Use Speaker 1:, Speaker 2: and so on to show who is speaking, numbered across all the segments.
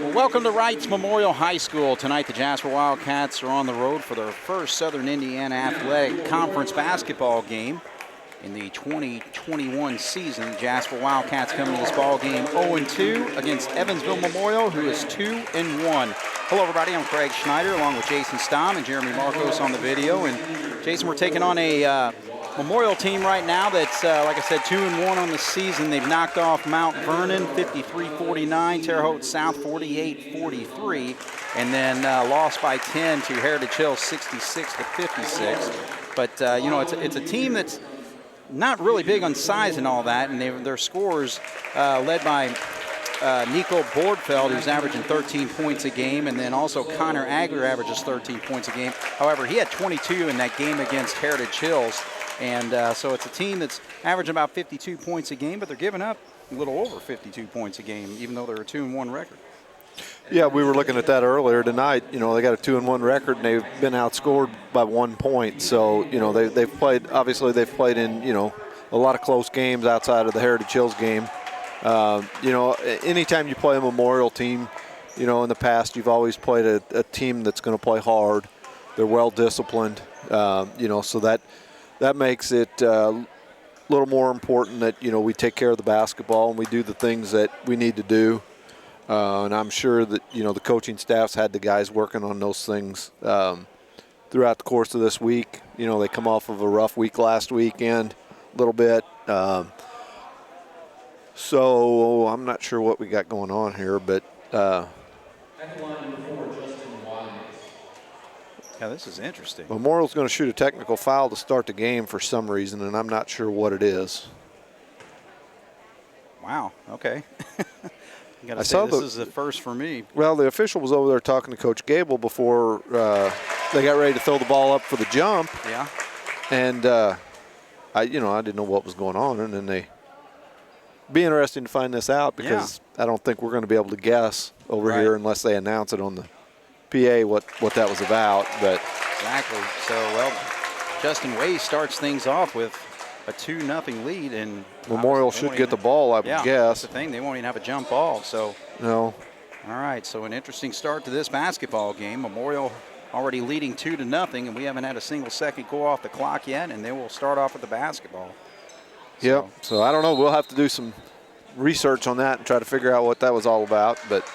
Speaker 1: Well, welcome to Wrights Memorial High School. Tonight, the Jasper Wildcats are on the road for their first Southern Indiana Athletic Conference basketball game in the 2021 season. Jasper Wildcats come to this ball game 0-2 against Evansville Memorial, who is 2-1. Hello, everybody. I'm Craig Schneider, along with Jason Stamm and Jeremy Marcos on the video. And Jason, we're taking on a Memorial team right now that's, like I said, 2-1 on the season. They've knocked off Mount Vernon 53-49, Terre Haute South 48-43, and then lost by 10 to Heritage Hills 66-56. But you know, it's a team that's not really big on size and all that, and their scorers led by Nico Bordfeld, who's averaging 13 points a game, and then also Connor Agler averages 13 points a game. However, he had 22 in that game against Heritage Hills. And so it's a team that's averaging about 52 points a game, but they're giving up a little over 52 points a game, even though they're a 2-1 record.
Speaker 2: Yeah, we were looking at that earlier tonight. You know, they got a 2-1 record, and they've been outscored by 1 point. So, you know, they've played, obviously they've played in, you know, a lot of close games outside of the Heritage Hills game. You know, anytime you play a Memorial team, you know, in the past, you've always played a team that's going to play hard. They're well-disciplined, you know, so that makes it a little more important that, you know, we take care of the basketball and we do the things that we need to do. And I'm sure that, you know, the coaching staff's had the guys working on those things throughout the course of this week. You know, they come off of a rough week last weekend a little bit. So I'm not sure what we got going on here, but
Speaker 1: yeah, this is interesting.
Speaker 2: Memorial's going to shoot a technical foul to start the game for some reason, and I'm not sure what it is.
Speaker 1: Wow, okay. I got to say, this is the first for me.
Speaker 2: Well, the official was over there talking to Coach Gable before they got ready to throw the ball up for the jump.
Speaker 1: Yeah.
Speaker 2: And, you know, I didn't know what was going on, and then be interesting to find this out because I don't think we're going to be able to guess over here unless they announce it on the PA what that was about. But
Speaker 1: exactly. So, well, Justin Way starts things off with a 2-0 lead, and
Speaker 2: Memorial should get the ball, I would guess.
Speaker 1: That's the thing. They won't even have a jump ball. So
Speaker 2: no.
Speaker 1: All right. So an interesting start to this basketball game. Memorial already leading 2-0, and we haven't had a single second go off the clock yet, and they will start off with the basketball.
Speaker 2: Yep. So I don't know. We'll have to do some research on that and try to figure out what that was all about. But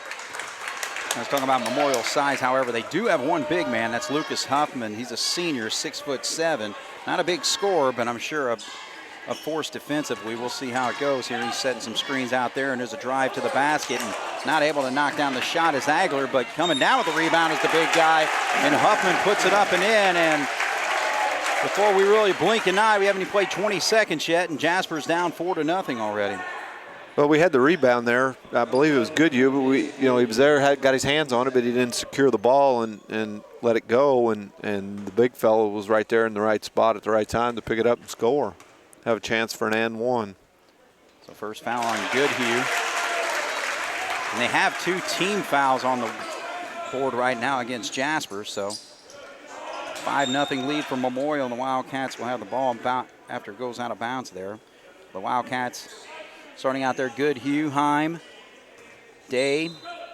Speaker 1: I was talking about Memorial size. However, they do have one big man. That's Lucas Huffman. He's a senior, 6'7". Not a big scorer, but I'm sure a force defensively. We'll see how it goes here. He's setting some screens out there, and there's a drive to the basket, and not able to knock down the shot is Agler, but coming down with the rebound is the big guy, and Huffman puts it up and in. And before we really blink an eye, we haven't even played 20 seconds yet, and Jasper's down 4-0 already.
Speaker 2: Well, we had the rebound there. I believe it was Goodhue, but he was there, got his hands on it, but he didn't secure the ball and let it go. And the big fellow was right there in the right spot at the right time to pick it up and score. Have a chance for an and one.
Speaker 1: So first foul on Goodhue. And they have 2 team fouls on the board right now against Jasper. So 5-0 lead for Memorial, and the Wildcats will have the ball after it goes out of bounds there. The Wildcats starting out there, Goodhue, Heim, Day.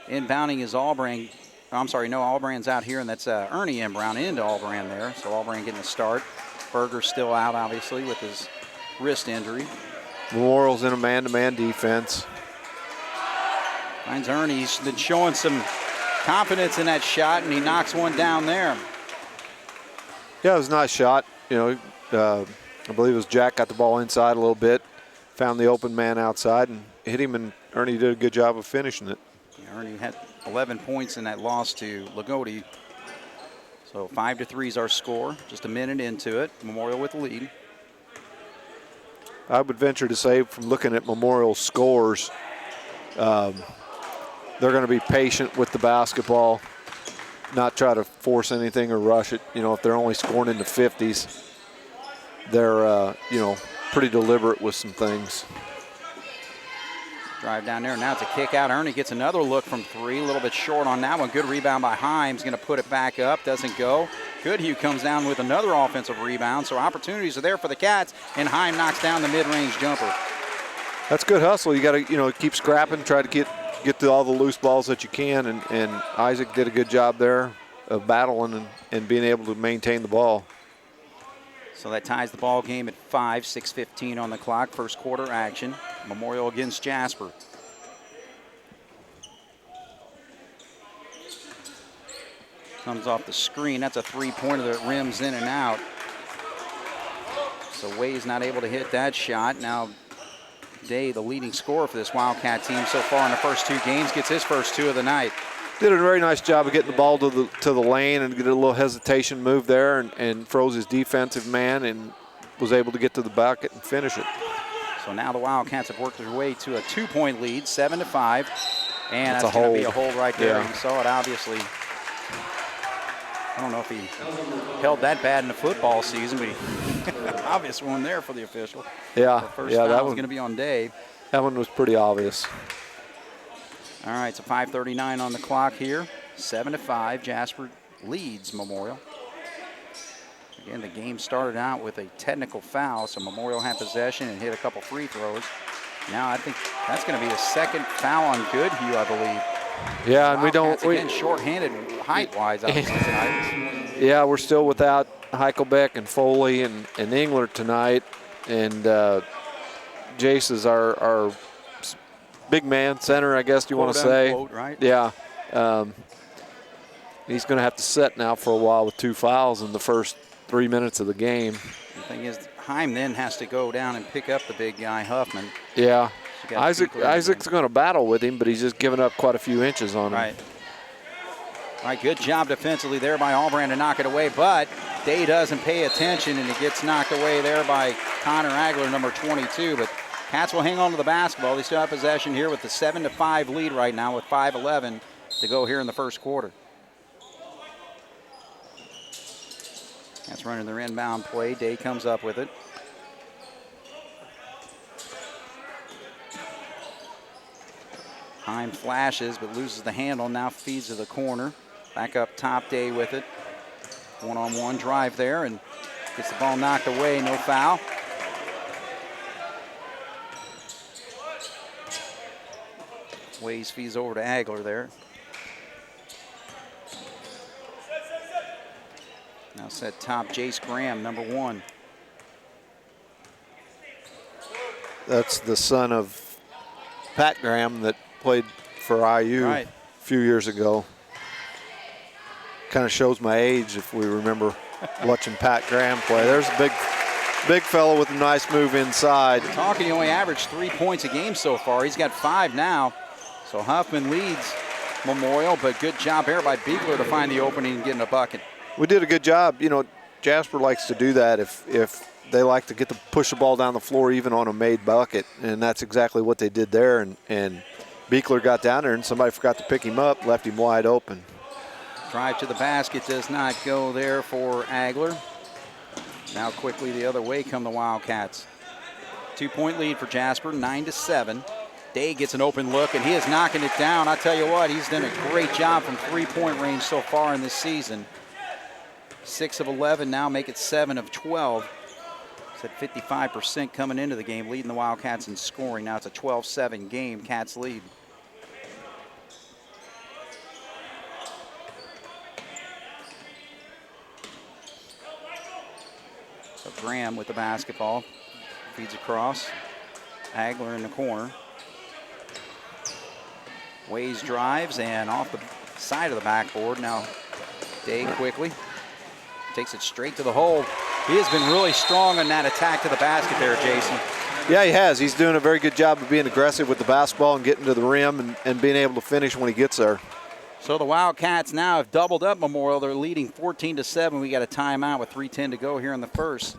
Speaker 1: Inbounding is Albran. I'm sorry, no, Albran's out here, and that's Ernie Brown into Albran there. So Albran getting a start. Berger's still out, obviously, with his wrist injury.
Speaker 2: Memorial's in a man-to-man defense.
Speaker 1: Finds Ernie. He's been showing some confidence in that shot, and he knocks one down there.
Speaker 2: Yeah, it was a nice shot. You know, I believe it was Jack got the ball inside a little bit, found the open man outside and hit him, and Ernie did a good job of finishing it.
Speaker 1: Yeah, Ernie had 11 points in that loss to Lagodi. So 5-3 is our score. Just a minute into it. Memorial with the lead.
Speaker 2: I would venture to say, from looking at Memorial's scores, they're going to be patient with the basketball, not try to force anything or rush it. You know, if they're only scoring in the 50s, they're, you know, pretty deliberate with some things.
Speaker 1: Drive down there. Now it's a kick out. Ernie gets another look from 3. A little bit short on that one. Good rebound by Himes. Going to put it back up. Doesn't go. Goodhue comes down with another offensive rebound. So opportunities are there for the Cats. And Heim knocks down the mid-range jumper.
Speaker 2: That's good hustle. You got to, you know, keep scrapping, try to get get to all the loose balls that you can, and Isaac did a good job there of battling and being able to maintain the ball.
Speaker 1: So that ties the ball game at 5, 6:15 on the clock. First quarter action. Memorial against Jasper. Comes off the screen. That's a three-pointer that rims in and out. So Way's not able to hit that shot. Now Day, the leading scorer for this Wildcat team so far in the first two games, gets his first two of the night.
Speaker 2: Did a very nice job of getting the ball to the lane and get a little hesitation move there and froze his defensive man and was able to get to the bucket and finish it.
Speaker 1: So now the Wildcats have worked their way to a 2-point lead, 7-5. And that's going to be a hold right there.
Speaker 2: Yeah.
Speaker 1: You saw it, obviously. I don't know if he held that bad in the football season, but obvious one there for the official.
Speaker 2: Yeah,
Speaker 1: the first foul
Speaker 2: that
Speaker 1: was
Speaker 2: one
Speaker 1: going to be on Day.
Speaker 2: That one was pretty obvious.
Speaker 1: All right, so 5:39 on the clock here. 7-5. Jasper leads Memorial. Again, the game started out with a technical foul, so Memorial had possession and hit a couple free throws. Now I think that's going to be the second foul on Goodhue, I believe.
Speaker 2: Yeah, and
Speaker 1: again, short-handed height-wise, obviously, tonight.
Speaker 2: Yeah, we're still without Heichelbeck and Foley and Engler tonight, and Jace is our big man, center, I guess you want to say.
Speaker 1: Quote, right?
Speaker 2: Yeah. He's going to have to sit now for a while with two fouls in the first 3 minutes of the game.
Speaker 1: The thing is, Heim then has to go down and pick up the big guy, Huffman.
Speaker 2: Yeah. Isaac's going to battle with him, but he's just given up quite a few inches on him.
Speaker 1: Right. All right, good job defensively there by Allbrand to knock it away, but Day doesn't pay attention, and it gets knocked away there by Connor Agler, number 22. But Cats will hang on to the basketball. They still have possession here with the 7-5 lead right now with 5:11 to go here in the first quarter. Cats running their inbound play. Day comes up with it. Heim flashes but loses the handle, now feeds to the corner. Back up top, Day with it. One-on-one drive there and gets the ball knocked away, no foul. Ways feeds over to Agler there. Now set top, Jace Graham, number 1.
Speaker 2: That's the son of Pat Graham that played for IU a few years ago. Kind of shows my age if we remember watching Pat Graham play. There's a big fellow with a nice move inside.
Speaker 1: Talking, he only averaged 3 points a game so far. He's got 5 now. So Huffman leads Memorial, but good job here by Beekler to find the opening and get in a bucket.
Speaker 2: We did a good job. You know, Jasper likes to do that if they like to push the ball down the floor even on a made bucket, and that's exactly what they did there. And Beekler got down there, and somebody forgot to pick him up, left him wide open.
Speaker 1: Drive to the basket does not go there for Agler. Now quickly the other way come the Wildcats. 2-point lead for Jasper, 9-7. Day gets an open look, and he is knocking it down. I tell you what, he's done a great job from three-point range so far in this season. 6 of 11 now, make it 7 of 12. It's at 55% coming into the game, leading the Wildcats in scoring. Now it's a 12-7 game, Cats lead. So Graham with the basketball, feeds across. Agler in the corner. Ways drives and off the side of the backboard. Now Day quickly takes it straight to the hole. He has been really strong on that attack to the basket there, Jason.
Speaker 2: Yeah, he has. He's doing a very good job of being aggressive with the basketball and getting to the rim and being able to finish when he gets there.
Speaker 1: So the Wildcats now have doubled up Memorial. They're leading 14-7. We got a timeout with 3:10 to go here in the first.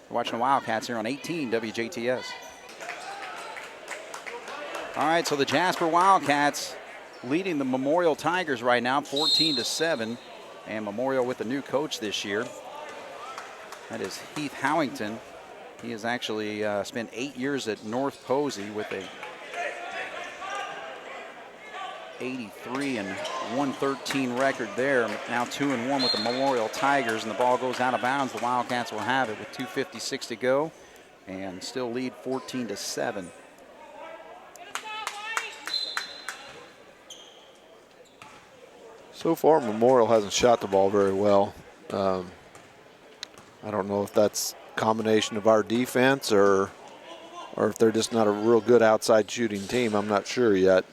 Speaker 1: We're watching the Wildcats here on 18 WJTS. All right, so the Jasper Wildcats leading the Memorial Tigers right now, 14-7. And Memorial with a new coach this year. That is Heath Howington. He has actually spent 8 years at North Posey with a 83-113 record there. Now 2-1 with the Memorial Tigers, and the ball goes out of bounds. The Wildcats will have it with 2:56 to go and still lead 14-7.
Speaker 2: So far, Memorial hasn't shot the ball very well. I don't know if that's a combination of our defense or if they're just not a real good outside shooting team. I'm not sure yet.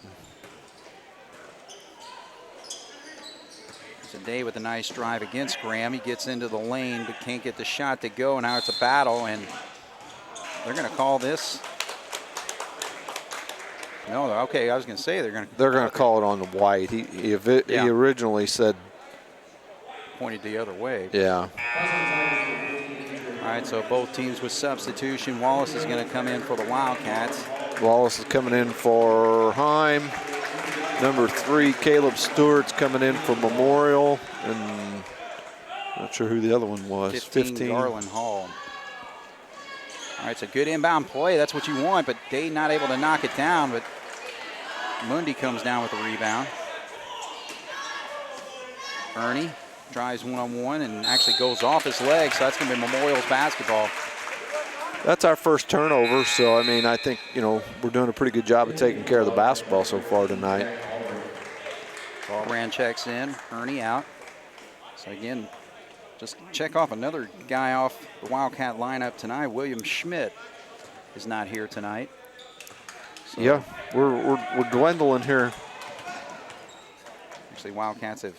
Speaker 1: Today with a nice drive against Graham. He gets into the lane but can't get the shot to go. Now it's a battle, and they're going to call this. No, okay, I was going to say they're going to
Speaker 2: call it on the White. He originally said
Speaker 1: pointed the other way.
Speaker 2: Yeah.
Speaker 1: All right, so both teams with substitution. Wallace is going to come in for the Wildcats.
Speaker 2: Wallace is coming in for Heim. Number 3, Caleb Stewart's coming in for Memorial, and not sure who the other one was.
Speaker 1: 15. Garland Hall. All right, it's a good inbound play. That's what you want, but Day not able to knock it down, but Mundy comes down with the rebound. Ernie drives one-on-one and actually goes off his leg, so that's going to be Memorial's basketball.
Speaker 2: That's our first turnover, so, I mean, I think, we're doing a pretty good job of taking care of the basketball so far tonight.
Speaker 1: Ball checks in, Ernie out. So, again, just check off another guy off the Wildcat lineup tonight. William Schmidt is not here tonight. So
Speaker 2: yeah, we're dwindling here.
Speaker 1: Actually, Wildcats have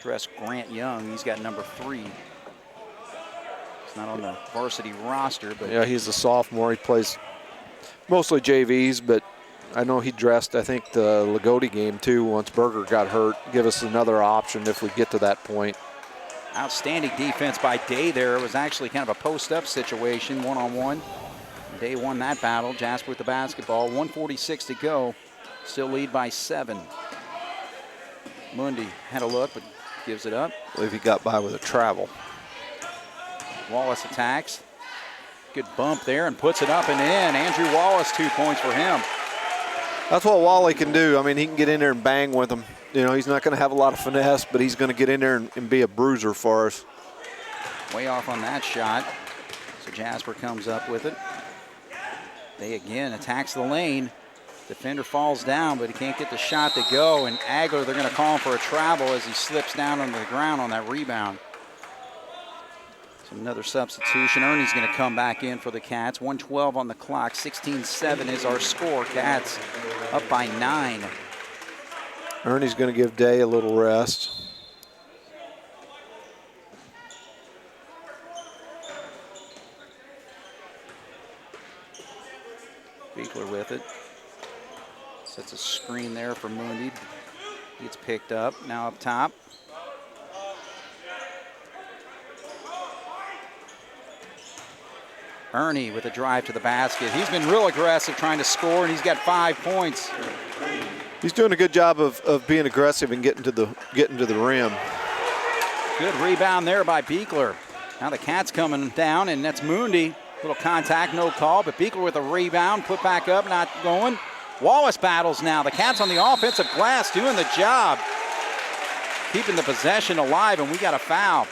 Speaker 1: dressed Grant Young. He's got number 3. He's not on the varsity roster, but
Speaker 2: yeah, he's a sophomore. He plays mostly JVs, but I know he dressed, I think, the Lagodi game too once Berger got hurt. Give us another option if we get to that point.
Speaker 1: Outstanding defense by Day there. It was actually kind of a post-up situation, one-on-one. Day won that battle. Jasper with the basketball. 1:46 to go. Still lead by 7. Mundy had a look, but gives it up.
Speaker 2: I believe he got by with a travel.
Speaker 1: Wallace attacks. Good bump there and puts it up and in. Andrew Wallace, 2 points for him.
Speaker 2: That's what Wally can do. I mean, he can get in there and bang with them. He's not going to have a lot of finesse, but he's going to get in there and be a bruiser for us.
Speaker 1: Way off on that shot. So Jasper comes up with it. They again attacks the lane. Defender falls down, but he can't get the shot to go. And Agler, they're going to call him for a travel as he slips down onto the ground on that rebound. So another substitution. Ernie's going to come back in for the Cats. 1:12 on the clock. 16-7 is our score. Cats up by 9.
Speaker 2: Ernie's going to give Day a little rest.
Speaker 1: Beekler with it. Sets a screen there for Mundy. Gets picked up. Now up top. Ernie with a drive to the basket. He's been real aggressive trying to score, and he's got 5 points.
Speaker 2: He's doing a good job of being aggressive and getting to the rim.
Speaker 1: Good rebound there by Beekler. Now the Cats coming down, and that's Mundy. Little contact, no call, but Beekler with a rebound, put back up, not going. Wallace battles now. The Cats on the offensive glass doing the job. Keeping the possession alive, and we got a foul.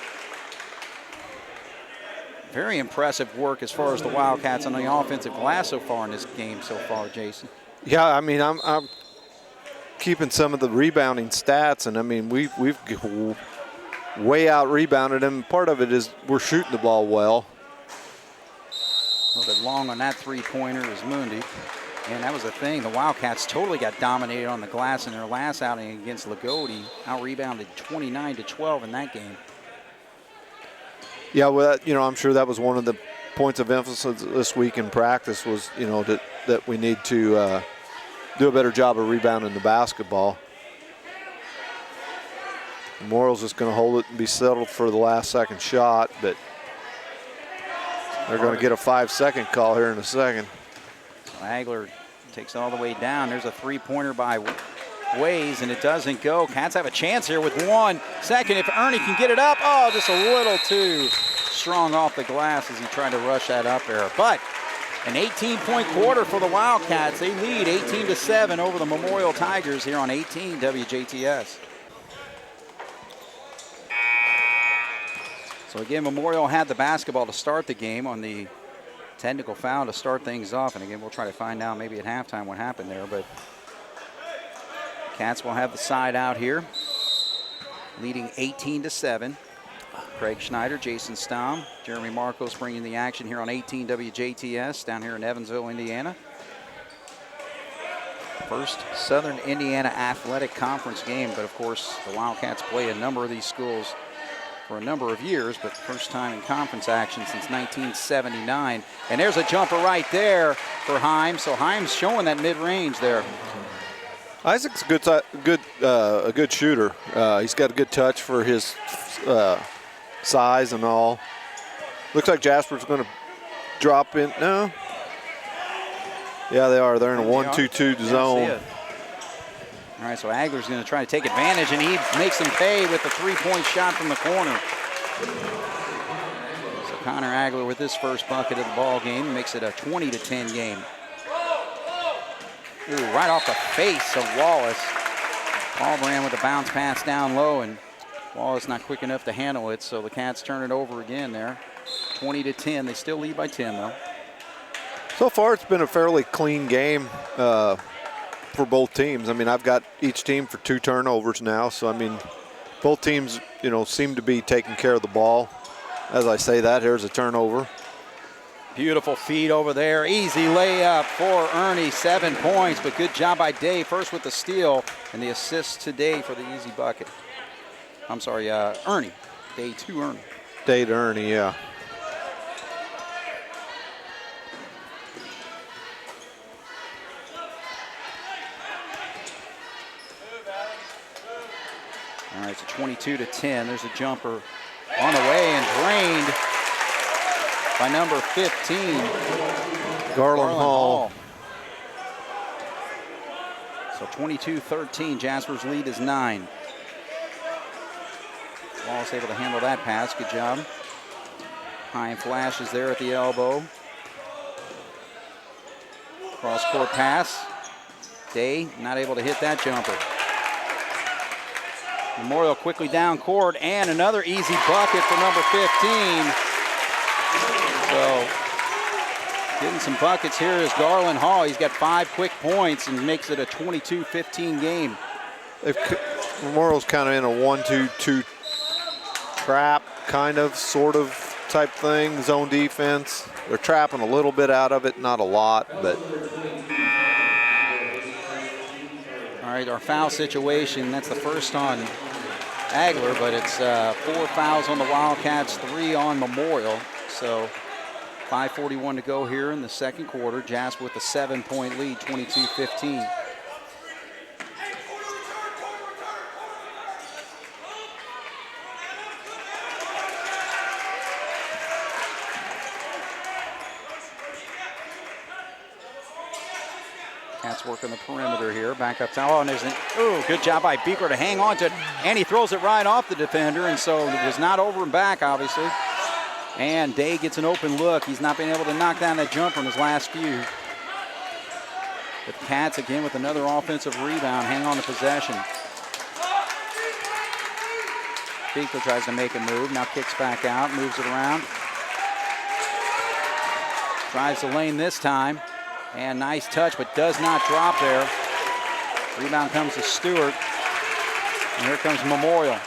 Speaker 1: Very impressive work as far as the Wildcats on the offensive glass so far in this game so far, Jason.
Speaker 2: Yeah, I mean, I'm keeping some of the rebounding stats, and I mean, we've way out rebounded them. Part of it is we're shooting the ball well.
Speaker 1: A little bit long on that three-pointer is Mundy. And that was the thing. The Wildcats totally got dominated on the glass in their last outing against Lagodi. Out-rebounded 29-12 in that game.
Speaker 2: Yeah, well, I'm sure that was one of the points of emphasis this week in practice was, that we need to do a better job of rebounding the basketball. Memorial's just going to hold it and be settled for the last second shot, but they're going to get a 5-second call here in a second.
Speaker 1: So Agler takes it all the way down. There's a three-pointer by Ways, and it doesn't go. Cats have a chance here with 1 second. If Ernie can get it up, oh, just a little too strong off the glass as he tried to rush that up there. But an 18-point quarter for the Wildcats. They lead 18-7 over the Memorial Tigers here on 18 WJTS. So again, Memorial had the basketball to start the game on the technical foul to start things off. And again, we'll try to find out maybe at halftime what happened there. But Cats will have the side out here. leading 18-7. Craig Schneider, Jason Stom, Jeremy Marcos bringing the action here on 18 WJTS down here in Evansville, Indiana. First Southern Indiana Athletic Conference game, but of course the Wildcats play a number of these schools for a number of years, but first time in conference action since 1979. And there's a jumper right there for Himes. So Himes showing that mid-range there.
Speaker 2: Isaac's a good shooter. He's got a good touch for his size and all. Looks like Jasper's going to drop in. No. Yeah, they are. They're in a 1-2-2 zone.
Speaker 1: All right, so Agler's going to try to take advantage, and he makes them pay with a three-point shot from the corner. So Connor Agler with his first bucket of the ball game makes it a 20-10 game. Ooh, right off the face of Wallace. Allbrand with a bounce pass down low, and Wallace not quick enough to handle it, so the Cats turn it over again there. 20-10. They still lead by 10, though.
Speaker 2: So far, it's been a fairly clean game for both teams. I mean, I've got each team for 2 turnovers now, so I mean, both teams, you know, seem to be taking care of the ball. As I say that, here's a turnover.
Speaker 1: Beautiful feed over there. Easy layup for Ernie. 7 points, but good job by Day. First with the steal and the assist today for the easy bucket. I'm sorry, Ernie. Day to Ernie.
Speaker 2: Day to Ernie, yeah.
Speaker 1: All right, so 22-10. There's a jumper on the way and drained by number 15,
Speaker 2: Garland Hall.
Speaker 1: So 22-13. Jasper's lead is 9. Wallace able to handle that pass. Good job. High flash is there at the elbow. Cross-court pass. Day not able to hit that jumper. Memorial quickly down court, and another easy bucket for number 15. So getting some buckets here is Garland Hall. He's got 5 quick points and makes it a 22-15 game.
Speaker 2: Memorial's kind of in a 1-2-2 trap, kind of, sort of type thing, zone defense. They're trapping a little bit out of it, not a lot, but.
Speaker 1: All right, our foul situation, that's the first on Agler, but it's 4 fouls on the Wildcats, 3 on Memorial. So 5:41 to go here in the second quarter. Jasper with a 7-point lead, 22-15. Cats working the perimeter here. Back up top. Oh, and there's an good job by Beekler to hang on to it. And he throws it right off the defender, and so it was not over and back, obviously. And Day gets an open look. He's not been able to knock down that jumper in his last few. But the Cats again with another offensive rebound. Hang on to possession. Beekler tries to make a move. Now kicks back out, moves it around. Drives the lane this time. And nice touch, but does not drop there. Rebound comes to Stewart. And here comes Memorial.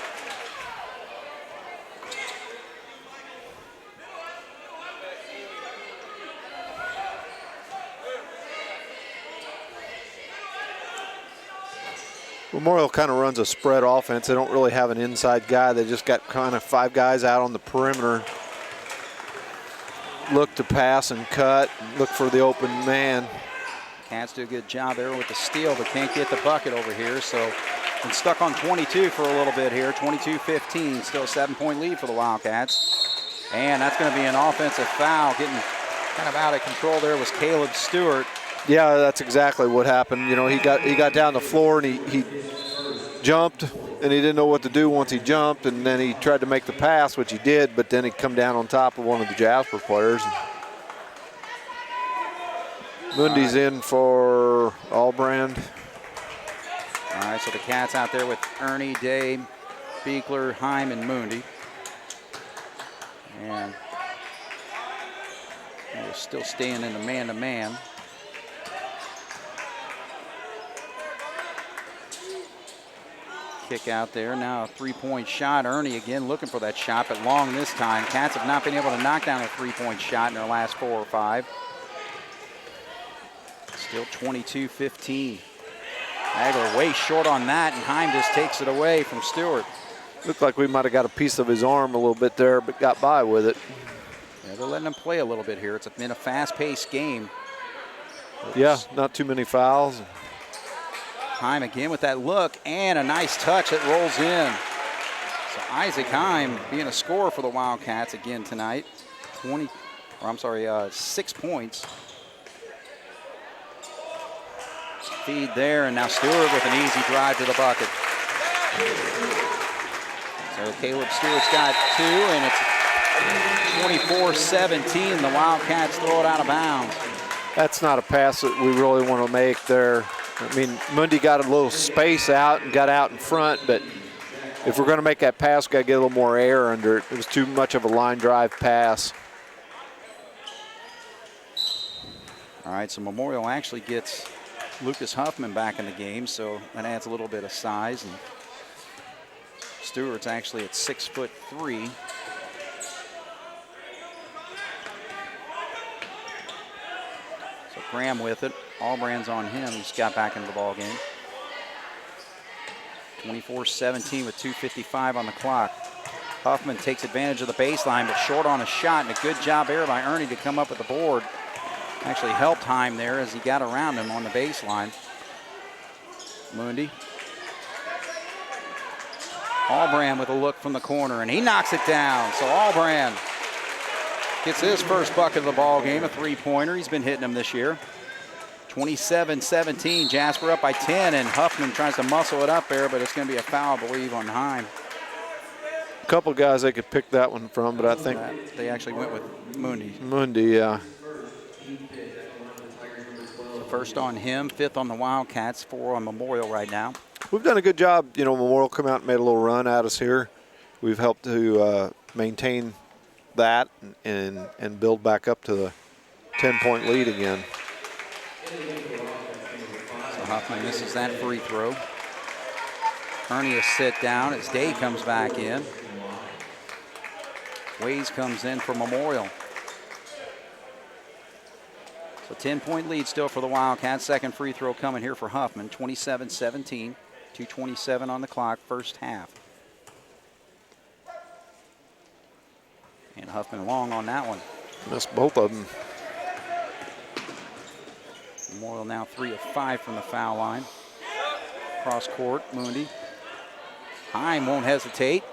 Speaker 2: Memorial kind of runs a spread offense. They don't really have an inside guy. They just got kind of 5 guys out on the perimeter. Look to pass and cut, look for the open man.
Speaker 1: Cats do a good job there with the steal, but can't get the bucket over here. So been stuck on 22 for a little bit here. 22-15, still a 7-point lead for the Wildcats. And that's going to be an offensive foul. Getting kind of out of control there was Caleb Stewart.
Speaker 2: Yeah, that's exactly what happened. You know, he got down the floor and he jumped, and he didn't know what to do once he jumped, and then he tried to make the pass, which he did, but then he come down on top of one of the Jasper players. Mundy's in for Allbrand.
Speaker 1: All right, so the Cats out there with Ernie, Day, Beekler, Heim, and Mundy. And we're still staying in the man-to-man. kick out there. Now a three-point shot. Ernie again looking for that shot, but long this time. Cats have not been able to knock down a three-point shot in their last 4 or 5. Still 22-15. Agler way short on that, and Heim just takes it away from Stewart.
Speaker 2: Looked like we might have got a piece of his arm a little bit there, but got by with it.
Speaker 1: Yeah, they're letting him play a little bit here. It's been a fast-paced game.
Speaker 2: Yeah, not too many fouls.
Speaker 1: Heim again with that look, and a nice touch that rolls in. So Isaac Heim being a scorer for the Wildcats again tonight. 6 points. Feed there, and now Stewart with an easy drive to the bucket. So Caleb Stewart's got 2, and it's 24-17. The Wildcats throw it out of bounds.
Speaker 2: That's not a pass that we really want to make there. I mean, Mundy got a little space out and got out in front, but if we're going to make that pass, we've got to get a little more air under it. It was too much of a line drive pass.
Speaker 1: All right, so Memorial actually gets Lucas Huffman back in the game, so that adds a little bit of size. And Stewart's actually at 6'3". So Graham with it. Allbrand's on him. He's got back into the ball game. 24-17 with 2:55 on the clock. Huffman takes advantage of the baseline, but short on a shot, and a good job there by Ernie to come up with the board. Actually helped Heim there as he got around him on the baseline. Mundy. Allbrand with a look from the corner, and he knocks it down. So Allbrand gets his first bucket of the ball game, a three-pointer. He's been hitting them this year. 27-17, Jasper up by 10, and Huffman tries to muscle it up there, but it's going to be a foul, I believe, on Heim.
Speaker 2: A couple guys they could pick that one from, but I think
Speaker 1: they actually went with Mundy.
Speaker 2: Mundy, yeah.
Speaker 1: So first on him, 5th on the Wildcats, 4 on Memorial right now.
Speaker 2: We've done a good job. You know, Memorial come out and made a little run at us here. We've helped to maintain that and build back up to the 10-point lead again.
Speaker 1: So Huffman misses that free throw. Ernie will sit down as Day comes back in. Ways comes in for Memorial. So 10-point lead still for the Wildcats. Second free throw coming here for Huffman. 27-17, 2:27 on the clock, first half. And Huffman long on that one.
Speaker 2: Missed both of them.
Speaker 1: Memorial now 3 of 5 from the foul line. Cross court, Mundy. Heim won't hesitate.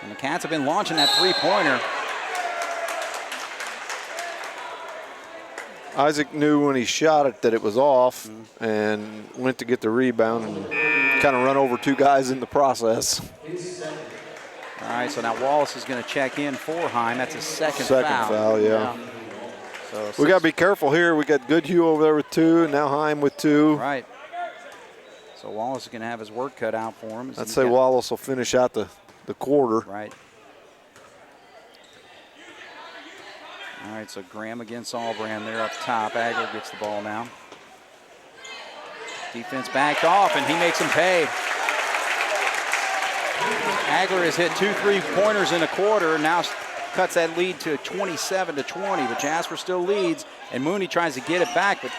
Speaker 1: And the Cats have been launching that three-pointer.
Speaker 2: Isaac knew when he shot it that it was off and went to get the rebound and kind of run over 2 guys in the process.
Speaker 1: All right, so now Wallace is going to check in for Heim. That's his second foul.
Speaker 2: Second foul, yeah.
Speaker 1: So
Speaker 2: we got to be careful here. We got Goodhue over there with 2, and now Heim with 2.
Speaker 1: Right. So Wallace is going to have his work cut out for him.
Speaker 2: I'd say Wallace will finish out the quarter.
Speaker 1: Right. All right, so Graham against Allbrand there up top. Agler gets the ball now. Defense backed off, and he makes him pay. Agler has hit 2 3-pointers in a quarter, and now cuts that lead to 27-20, but Jasper still leads, and Mooney tries to get it back, but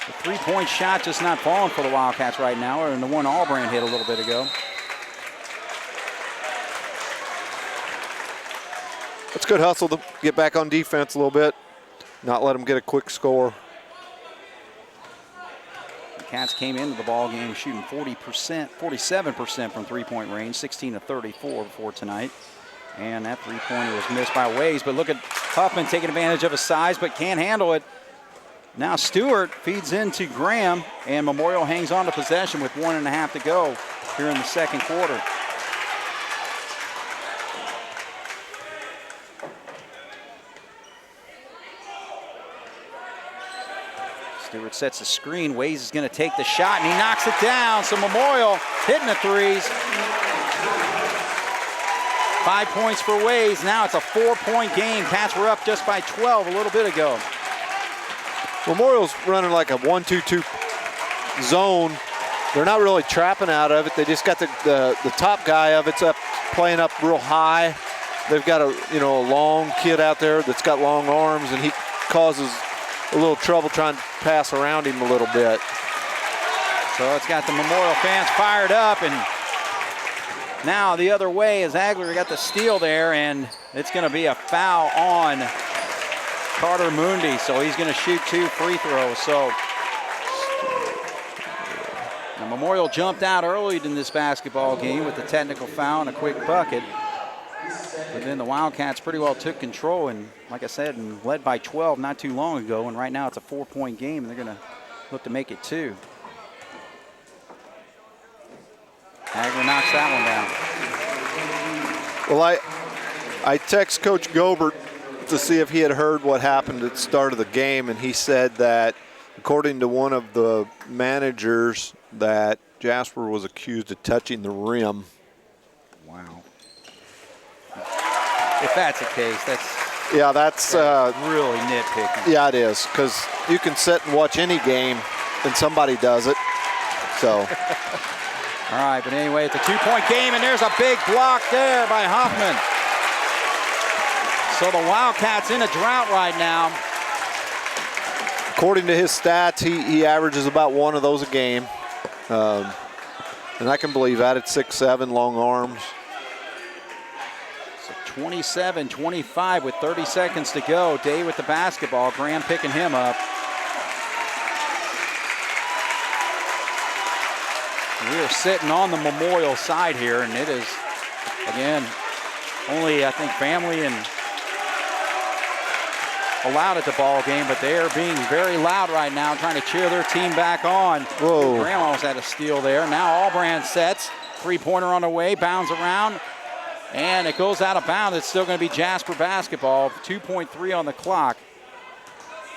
Speaker 1: the three-point shot just not falling for the Wildcats right now, and the one Allbrand hit a little bit ago.
Speaker 2: It's good hustle to get back on defense a little bit, not let them get a quick score.
Speaker 1: The Cats came into the ball game shooting 47% from three-point range, 16-34 before tonight. And that three-pointer was missed by Ways, but look at Huffman taking advantage of his size, but can't handle it. Now Stewart feeds into Graham, and Memorial hangs on to possession with 1.5 to go here in the second quarter. Stewart sets the screen. Ways is going to take the shot, and he knocks it down. So Memorial hitting the threes. 5 points for Ways. Now it's a 4-point game. Cats were up just by 12 a little bit ago.
Speaker 2: Memorial's running like a 1-2-2 zone, they're not really trapping out of it. They just got the top guy of it's up playing up real high. They've got a long kid out there that's got long arms, and he causes a little trouble trying to pass around him a little bit.
Speaker 1: So it's got the Memorial fans fired up, and now the other way is Agler got the steal there, and it's going to be a foul on Carter Mundi. So he's going to shoot 2 free throws. So the Memorial jumped out early in this basketball game with the technical foul and a quick bucket. But then the Wildcats pretty well took control, and like I said, and led by 12 not too long ago, and right now it's a 4-point game, and they're going to look to make it 2. Agler knocks that one down.
Speaker 2: Well, I text Coach Gobert to see if he had heard what happened at the start of the game, and he said that according to one of the managers that Jasper was accused of touching the rim.
Speaker 1: Wow. If that's the case, that's
Speaker 2: really
Speaker 1: nitpicking.
Speaker 2: Yeah, it is, because you can sit and watch any game and somebody does it. So.
Speaker 1: All right, but anyway, it's a 2-point game, and there's a big block there by Hoffman. So the Wildcats in a drought right now.
Speaker 2: According to his stats, he averages about 1 of those a game. And I can believe that at 6'7", long arms.
Speaker 1: So 27-25 with 30 seconds to go. Day with the basketball. Graham picking him up. We are sitting on the Memorial side here, and it is, again, only, I think, family and allowed at the ball game, but they are being very loud right now, trying to cheer their team back on.
Speaker 2: Whoa.
Speaker 1: Graham almost had a steal there. Now Albrand sets. 3-pointer on the way, bounds around, and it goes out of bounds. It's still going to be Jasper basketball. 2.3 on the clock.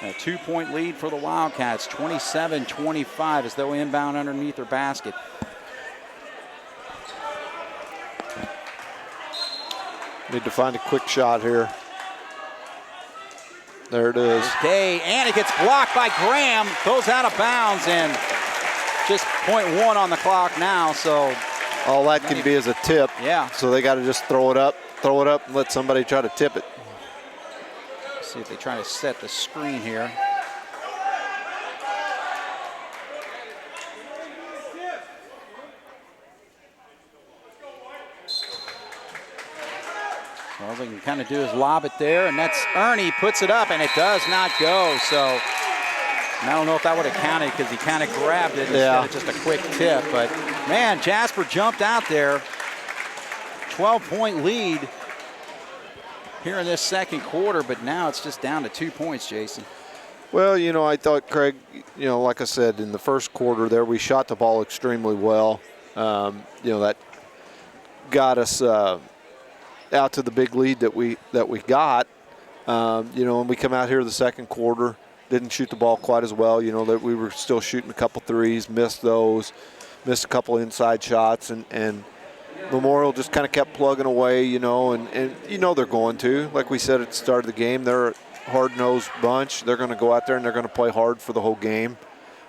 Speaker 1: A 2-point lead for the Wildcats, 27-25 as they'll inbound underneath their basket.
Speaker 2: Need to find a quick shot here. There it is.
Speaker 1: Day, and it gets blocked by Graham. Goes out of bounds, and just 0.1 on the clock now. So
Speaker 2: all that can be is a tip.
Speaker 1: Yeah.
Speaker 2: So they got to just throw it up, and let somebody try to tip it.
Speaker 1: See if they try to set the screen here. So all they can kind of do is lob it there, and that's Ernie puts it up, and it does not go. So I don't know if that would have counted because he kind of grabbed it instead of just a quick tip. But man, Jasper jumped out there. 12-point lead here in this second quarter, but now it's just down to 2 points, Jason.
Speaker 2: Well, I thought, Craig, like I said, in the first quarter there, we shot the ball extremely well. That got us out to the big lead that we got. And we come out here the second quarter, didn't shoot the ball quite as well. That we were still shooting a couple threes, missed those, missed a couple inside shots, and Memorial just kind of kept plugging away, and they're going to. Like we said at the start of the game, they're a hard-nosed bunch. They're going to go out there and they're going to play hard for the whole game.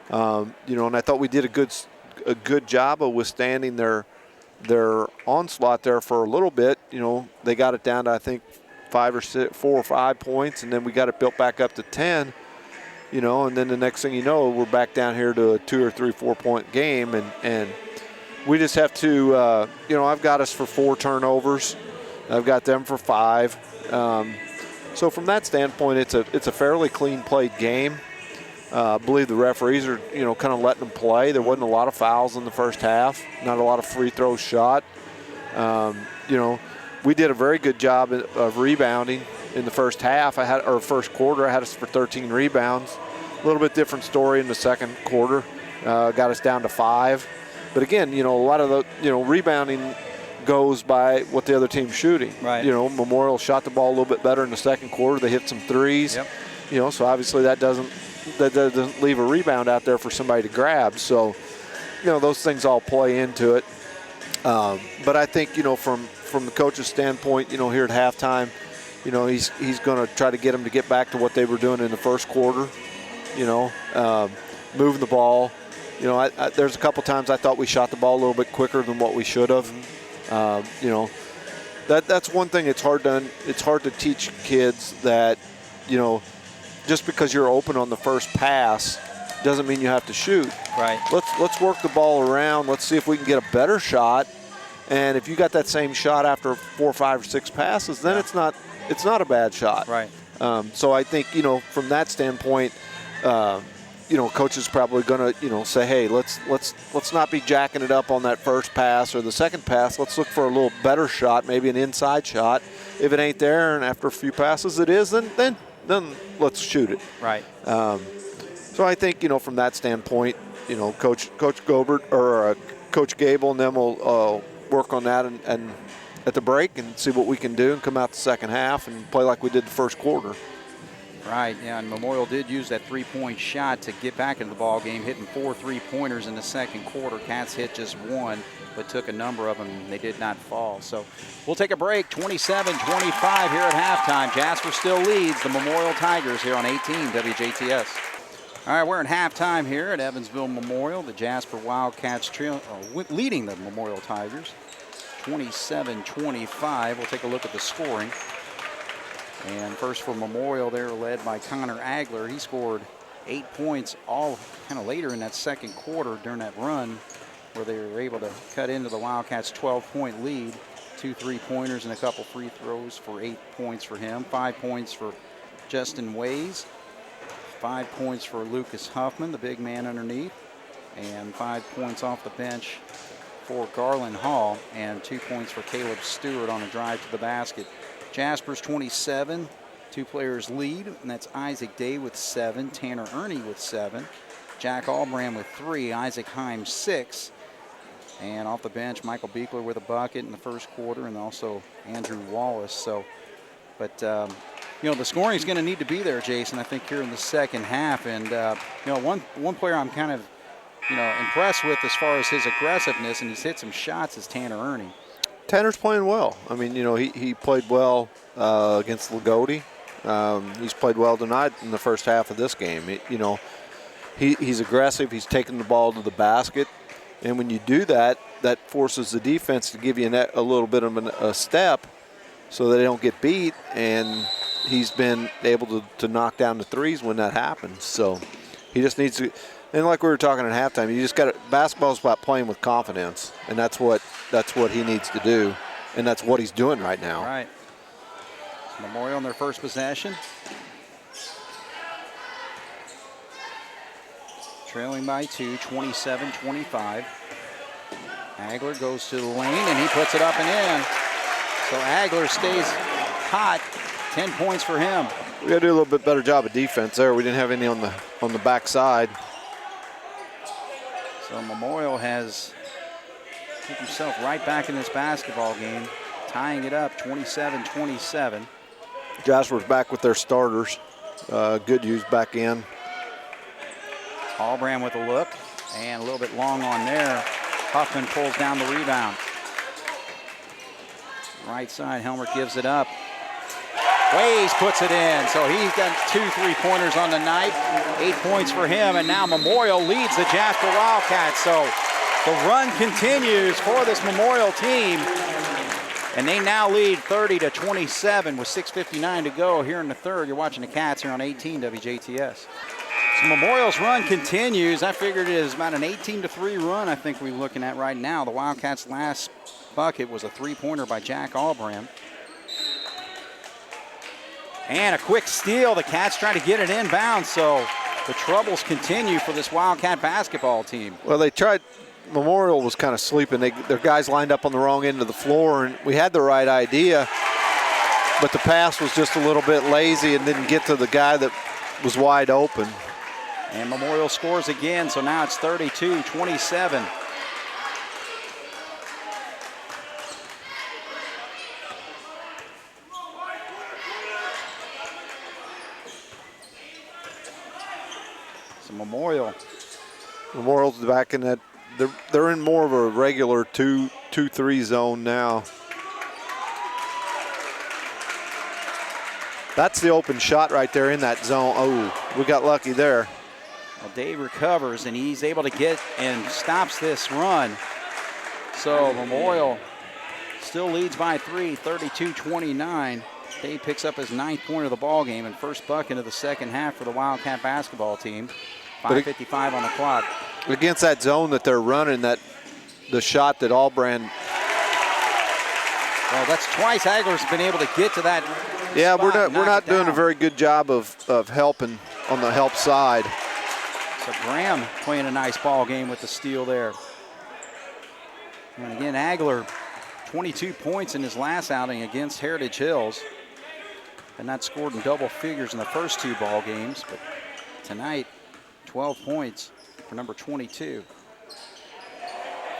Speaker 2: And I thought we did a good job of withstanding their onslaught there for a little bit. They got it down to, I think, 4 or 5 points, and then we got it built back up to 10. And then the next thing you know, we're back down here to a 2 or 3, 4 point game, and we just have to, I've got us for 4 turnovers. I've got them for 5. So from that standpoint, it's a fairly clean played game. I believe the referees are, kind of letting them play. There wasn't a lot of fouls in the first half, not a lot of free throws shot. We did a very good job of rebounding in the first half. First quarter, I had us for 13 rebounds. A little bit different story in the second quarter. Got us down to 5. But again, a lot of the, rebounding goes by what the other team's shooting.
Speaker 1: Right.
Speaker 2: Memorial shot the ball a little bit better in the second quarter. They hit some threes.
Speaker 1: Yep.
Speaker 2: So obviously that doesn't leave a rebound out there for somebody to grab. So, those things all play into it. But I think, from the coach's standpoint, here at halftime, he's going to try to get them to get back to what they were doing in the first quarter. Moving the ball, You know, there's a couple times I thought we shot the ball a little bit quicker than what we should have. You know, that's one thing. It's hard to teach kids that, you know, just because you're open on the first pass doesn't mean you have to shoot.
Speaker 1: Right.
Speaker 2: Let's work the ball around. Let's see if we can get a better shot. And if you got that same shot after 4, 5, or 6 passes, then it's not a bad shot.
Speaker 1: Right.
Speaker 2: So I think, you know, from that standpoint, you know, coach is probably going to, you know, say, hey, let's not be jacking it up on that first pass or the second pass. Let's look for a little better shot, maybe an inside shot. If it ain't there, and after a few passes it is, then let's shoot it.
Speaker 1: Right.
Speaker 2: So I think, you know, from that standpoint, you know, Coach Gobert or Coach Gable and them will work on that and at the break and see what we can do and come out the second half and play like we did the first quarter.
Speaker 1: Right, yeah, and Memorial did use that three-point shot to get back into the ball game, hitting 4 3-pointers in the second quarter. Cats hit just one, but took a number of them, and they did not fall. So we'll take a break, 27-25 here at halftime. Jasper still leads the Memorial Tigers here on 18 WJTS. All right, we're in halftime here at Evansville Memorial. The Jasper Wildcats leading the Memorial Tigers, 27-25. We'll take a look at the scoring. And first for Memorial, they're led by Connor Agler. He scored 8 points all kind of later in that second quarter during that run where they were able to cut into the Wildcats' 12-point lead. 2 3-pointers and a couple free throws for 8 points for him. 5 points for Justin Ways. 5 points for Lucas Huffman, the big man underneath. And 5 points off the bench for Garland Hall. And 2 points for Caleb Stewart on a drive to the basket. Jasper's 27, 2 players lead, and that's Isaac Day with 7, Tanner Ernie with 7, Jack Albram with 3, Isaac Himes 6, and off the bench, Michael Beekler with a bucket in the first quarter, and also Andrew Wallace. So, but you know, the scoring is going to need to be there, Jason, I think, here in the second half. And you know, one player I'm kind of, you know, impressed with as far as his aggressiveness, and he's hit some shots, is Tanner Ernie.
Speaker 2: Tanner's playing well. I mean, you know, he played well against Lagodi. He's played well tonight in the first half of this game. You know, he's aggressive. He's taking the ball to the basket. And when you do that, that forces the defense to give you a little bit of a step so that they don't get beat. And he's been able to knock down the threes when that happens. So he just needs to. And like we were talking at halftime, you just got to. Basketball's about playing with confidence, and that's what he needs to do, and that's what he's doing right now.
Speaker 1: Right. Memorial in their first possession. Trailing by 2, 27-25. Agler goes to the lane, and he puts it up and in. So Agler stays hot. 10 points for him.
Speaker 2: We got to do a little bit better job of defense there. We didn't have any on the backside.
Speaker 1: So Memorial has put himself right back in this basketball game, tying it up 27-27.
Speaker 2: Jasper's back with their starters. Goodhue's back in.
Speaker 1: Albram with a look, and a little bit long on there. Huffman pulls down the rebound. Right side, Helmer gives it up. Ways puts it in, so he's got 2 3-pointers on the night. 8 points for him, and now Memorial leads the Jasper Wildcats. So the run continues for this Memorial team, and they now lead 30-27 with 6:59 to go here in the third. You're watching the Cats here on 18 WJTS. So Memorial's run continues. I figured it is about an 18-3 run I think we're looking at right now. The Wildcats' last bucket was a 3-pointer by Jack Albram. And a quick steal. The Cats try to get it inbound, so the troubles continue for this Wildcat basketball team.
Speaker 2: Well, they tried. Memorial was kind of sleeping. Their guys lined up on the wrong end of the floor, and we had the right idea, but the pass was just a little bit lazy and didn't get to the guy that was wide open.
Speaker 1: And Memorial scores again, so now it's 32-27.
Speaker 2: Memorial's back in that. They're in more of a regular 2-3 zone now. That's the open shot right there in that zone. Oh, we got lucky there.
Speaker 1: Well, Day recovers, and he's able to get and stops this run. So Memorial still leads by 3, 32-29. Day picks up his 9th point of the ball game and first bucket of the second half for the Wildcat basketball team. 5:55 on the clock.
Speaker 2: Against that zone that they're running, the shot that Allbrand.
Speaker 1: Well, that's twice Agler's been able to get to that.
Speaker 2: Yeah,
Speaker 1: spot
Speaker 2: we're not doing a very good job of helping on the help side.
Speaker 1: So Graham playing a nice ball game with the steal there. And again, Agler, 22 points in his last outing against Heritage Hills. And not scored in double figures in the first 2 ball games, but tonight, 12 points for number 22.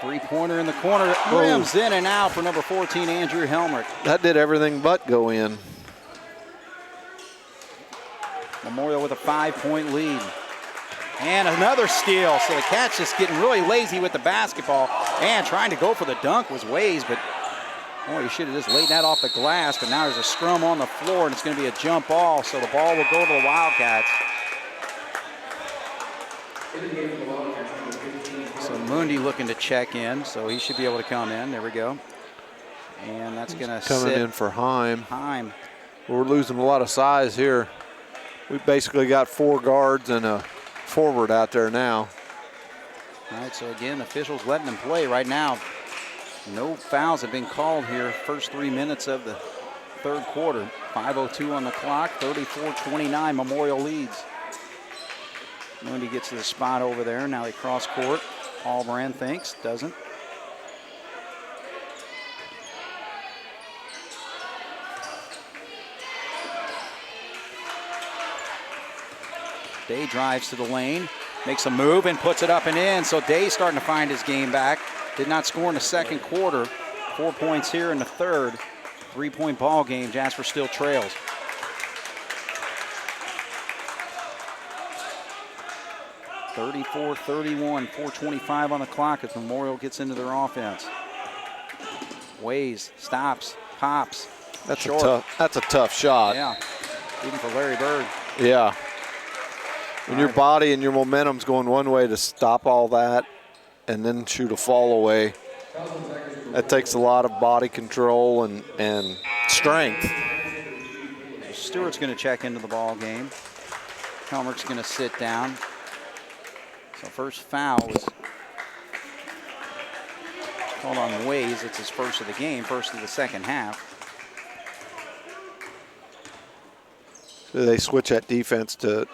Speaker 1: 3-pointer in the corner, rims in and out for number 14, Andrew Helmrich.
Speaker 2: That did everything but go in.
Speaker 1: Memorial with a 5-point lead. And another steal, so the Cats just getting really lazy with the basketball and trying to go for the dunk was Ways, but he should have just laid that off the glass, but now there's a scrum on the floor and it's going to be a jump ball, so the ball will go to the Wildcats. So Mundi looking to check in, so he should be able to come in. There we go. And that's going to sit.
Speaker 2: Coming in for Heim.
Speaker 1: Heim.
Speaker 2: We're losing a lot of size here. We basically got 4 guards and a forward out there now.
Speaker 1: All right, so again, officials letting them play right now. No fouls have been called here first 3 minutes of the third quarter. 5:02 on the clock, 34-29, Memorial leads. Mundi gets to the spot over there. Now they cross court. Allbrand thinks, doesn't. Day drives to the lane, makes a move and puts it up and in. So Day's starting to find his game back. Did not score in the second quarter. 4 points here in the third. 3-point ball game. Jasper still trails. (34-31), 4:25 on the clock as Memorial gets into their offense. Ways, stops, pops.
Speaker 2: That's
Speaker 1: short.
Speaker 2: That's a tough shot.
Speaker 1: Yeah, even for Larry Bird.
Speaker 2: Yeah. When your body and your momentum's going one way, to stop all that and then shoot a fall away, that takes a lot of body control and strength.
Speaker 1: Stewart's going to check into the ball game. Helmrich's going to sit down. So first foul was called on Ways. It's his first of the game, first of the second half.
Speaker 2: So they switch that defense to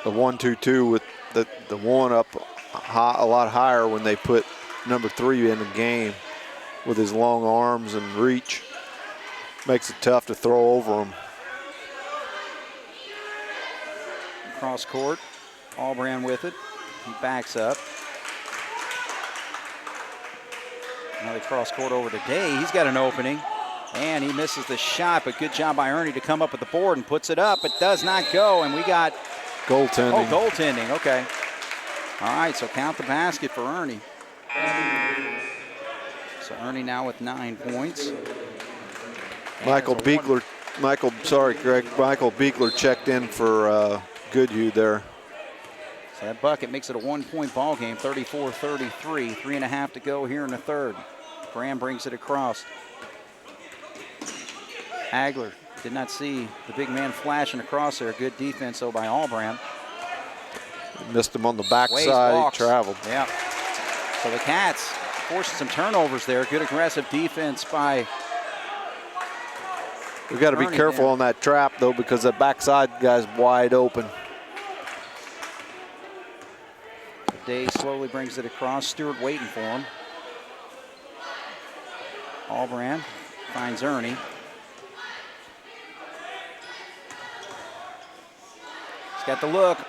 Speaker 2: a 1-2-2 with the one up high, a lot higher when they put number 3 in the game with his long arms and reach. Makes it tough to throw over him.
Speaker 1: Cross court, Allbrand with it. He backs up. Now they cross court over to Day. He's got an opening. And he misses the shot, but good job by Ernie to come up with the board and puts it up, but does not go. And we got
Speaker 2: goaltending.
Speaker 1: Oh, goaltending, okay. All right, so count the basket for Ernie. So Ernie now with 9 points.
Speaker 2: Michael Beekler checked in for Goodhue there.
Speaker 1: So that bucket makes it a 1-point ball game, 34-33. 3.5 to go here in the third. Graham brings it across. Agler did not see the big man flashing across there. Good defense, though, by Allbrand.
Speaker 2: Missed him on the backside. He traveled.
Speaker 1: Yeah. So the Cats forcing some turnovers there. Good aggressive defense by
Speaker 2: We've got to be careful on that trap, though, because the backside guy's wide open.
Speaker 1: Day slowly brings it across. Stewart waiting for him. Allbrand finds Ernie. He's got the look.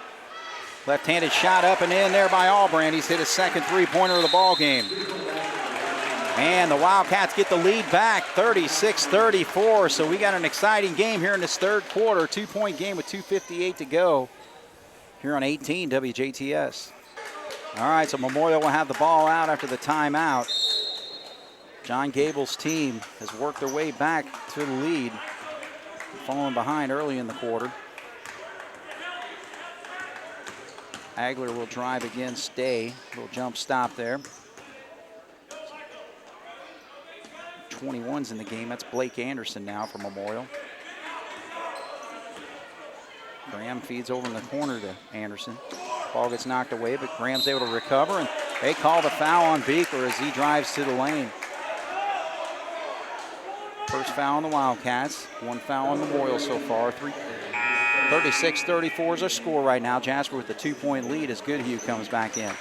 Speaker 1: Left-handed shot up and in there by Allbrand. He's hit his second three-pointer of the ball game. And the Wildcats get the lead back, 36-34. So we got an exciting game here in this third quarter. 2-point game with 2:58 to go here on 18 WJTS. All right, so Memorial will have the ball out after the timeout. John Gable's team has worked their way back to the lead, falling behind early in the quarter. Agler will drive against Day. Little jump stop there. 21's in the game. That's Blake Anderson now for Memorial. Graham feeds over in the corner to Anderson. Ball gets knocked away, but Graham's able to recover, and they call the foul on Beekler as he drives to the lane. First foul on the Wildcats. One foul on Memorial so far. 36-34 is our score right now. Jasper with the 2-point lead as Goodhue comes back in.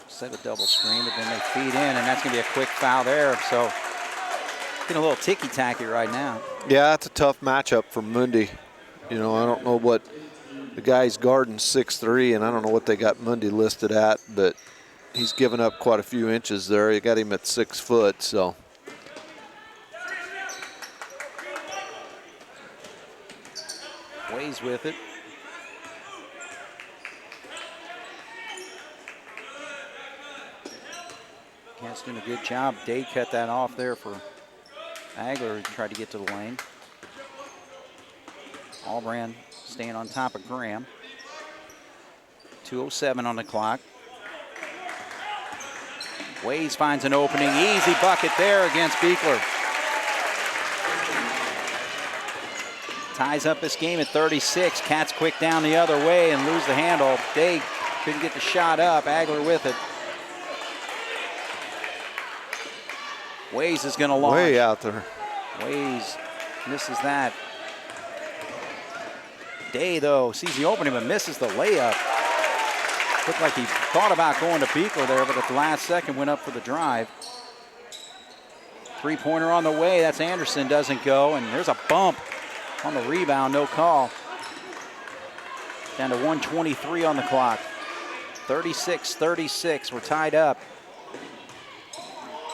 Speaker 1: Set a double screen, but then they feed in, and that's going to be a quick foul there. So getting a little ticky-tacky right now.
Speaker 2: Yeah, that's a tough matchup for Mundy. You know, I don't know what the guy's guarding 6'3", and I don't know what they got Mundy listed at, but he's given up quite a few inches there. You got him at 6 foot, so.
Speaker 1: Ways with it. Cat's doing a good job. Day cut that off there for Agler, who tried to get to the lane. Albrand staying on top of Graham. 2:07 on the clock. Ways finds an opening. Easy bucket there against Beekler. Ties up this game at 36. Cats quick down the other way and lose the handle. Day couldn't get the shot up. Agler with it. Ways is going to launch.
Speaker 2: Way out there.
Speaker 1: Ways misses that. Day, though, sees the opening but misses the layup. Looked like he thought about going to Beekler there, but at the last second went up for the drive. Three-pointer on the way. That's Anderson, doesn't go, and there's a bump on the rebound, no call. Down to 1:23 on the clock. 36-36, we're tied up.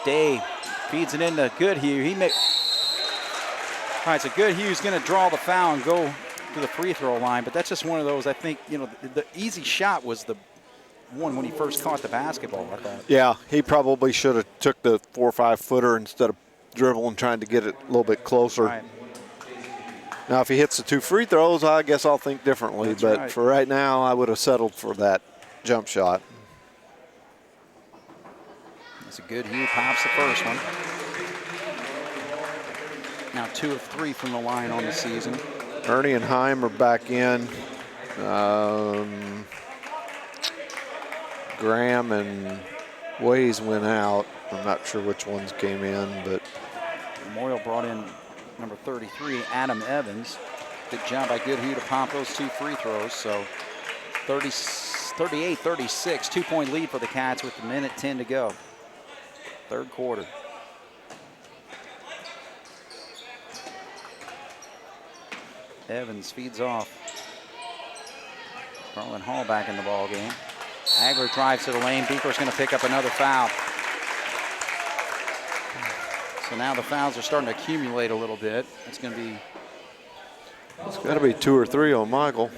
Speaker 1: Day feeds it into Goodhue. All right, so Goodhue's going to draw the foul and go to the free throw line, but that's just one of those, I think, you know, the easy shot was the one when he first caught the basketball, I thought.
Speaker 2: Yeah, he probably should have took the 4 or 5 footer instead of dribbling, trying to get it a little bit closer.
Speaker 1: Right.
Speaker 2: Now, if he hits the 2 free throws, I guess I'll think differently.
Speaker 1: That's
Speaker 2: but
Speaker 1: right.
Speaker 2: For right now, I would have settled for that jump shot.
Speaker 1: That's a Goodhue, pops the first one. Now 2 of 3 from the line on the season.
Speaker 2: Ernie and Heim are back in. Graham and Ways went out. I'm not sure which ones came in, but
Speaker 1: Memorial brought in number 33, Adam Evans. Good job by Goodhue to pop those 2 free throws. So 38-36, 2-point lead for the Cats with 1:10 to go. Third quarter. Evans feeds off. Garland Hall back in the ball game. Agler drives to the lane. Beekler's going to pick up another foul. So now the fouls are starting to accumulate a little bit. It's going to be.
Speaker 2: It's got to be 2 or 3 on Michael.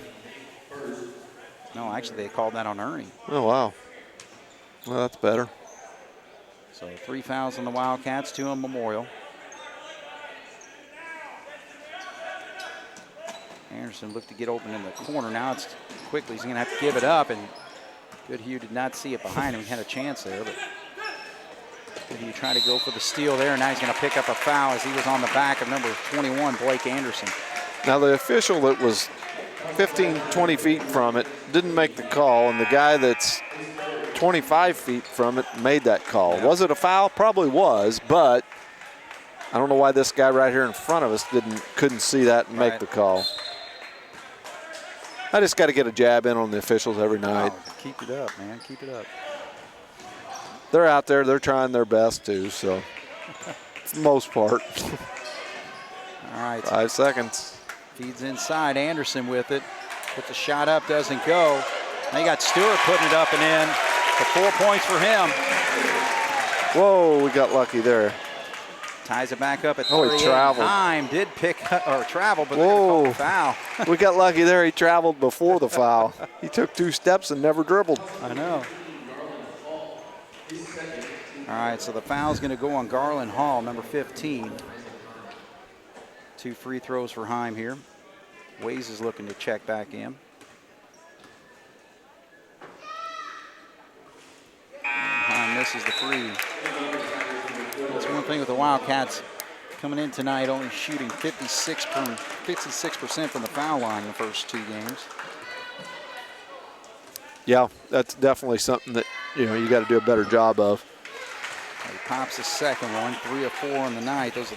Speaker 1: No, actually they called that on Ernie.
Speaker 2: Oh, wow. Well, that's better.
Speaker 1: So 3 fouls on the Wildcats, 2 on Memorial. Anderson looked to get open in the corner. Now it's quickly, he's going to have to give it up, and Goodhue did not see it behind him. He had a chance there, but Goodhue tried to go for the steal there, and now he's going to pick up a foul as he was on the back of number 21, Blake Anderson.
Speaker 2: Now the official that was 15, 20 feet from it didn't make the call, and the guy that's 25 feet from it made that call.
Speaker 1: Yeah.
Speaker 2: Was it a foul? Probably was, but I don't know why this guy right here in front of us couldn't see that and make the call. I just got to get a jab in on the officials every night.
Speaker 1: Oh, keep it up, man. Keep it up.
Speaker 2: They're out there. They're trying their best too, so for the most part.
Speaker 1: All right.
Speaker 2: 5 seconds.
Speaker 1: Feeds inside. Anderson with it. Puts the shot up, doesn't go. They got Stewart putting it up and in. For 4 points for him.
Speaker 2: Whoa, we got lucky there.
Speaker 1: Ties it back up at 38.
Speaker 2: Oh, he traveled.
Speaker 1: Time did pick up, or travel, but
Speaker 2: Whoa.
Speaker 1: they foul.
Speaker 2: We got lucky there. He traveled before the foul. He took 2 steps and never dribbled.
Speaker 1: I know. All All right, so the foul's going to go on Garland Hall, number 15. 2 free throws for Heim here. Ways is looking to check back in. And Heim misses the free. That's one thing with the Wildcats coming in tonight, only shooting 56% from the foul line in the first 2 games.
Speaker 2: Yeah, that's definitely something that, you know, you got to do a better job of.
Speaker 1: He pops the second one, 3 of 4 on the night. Those are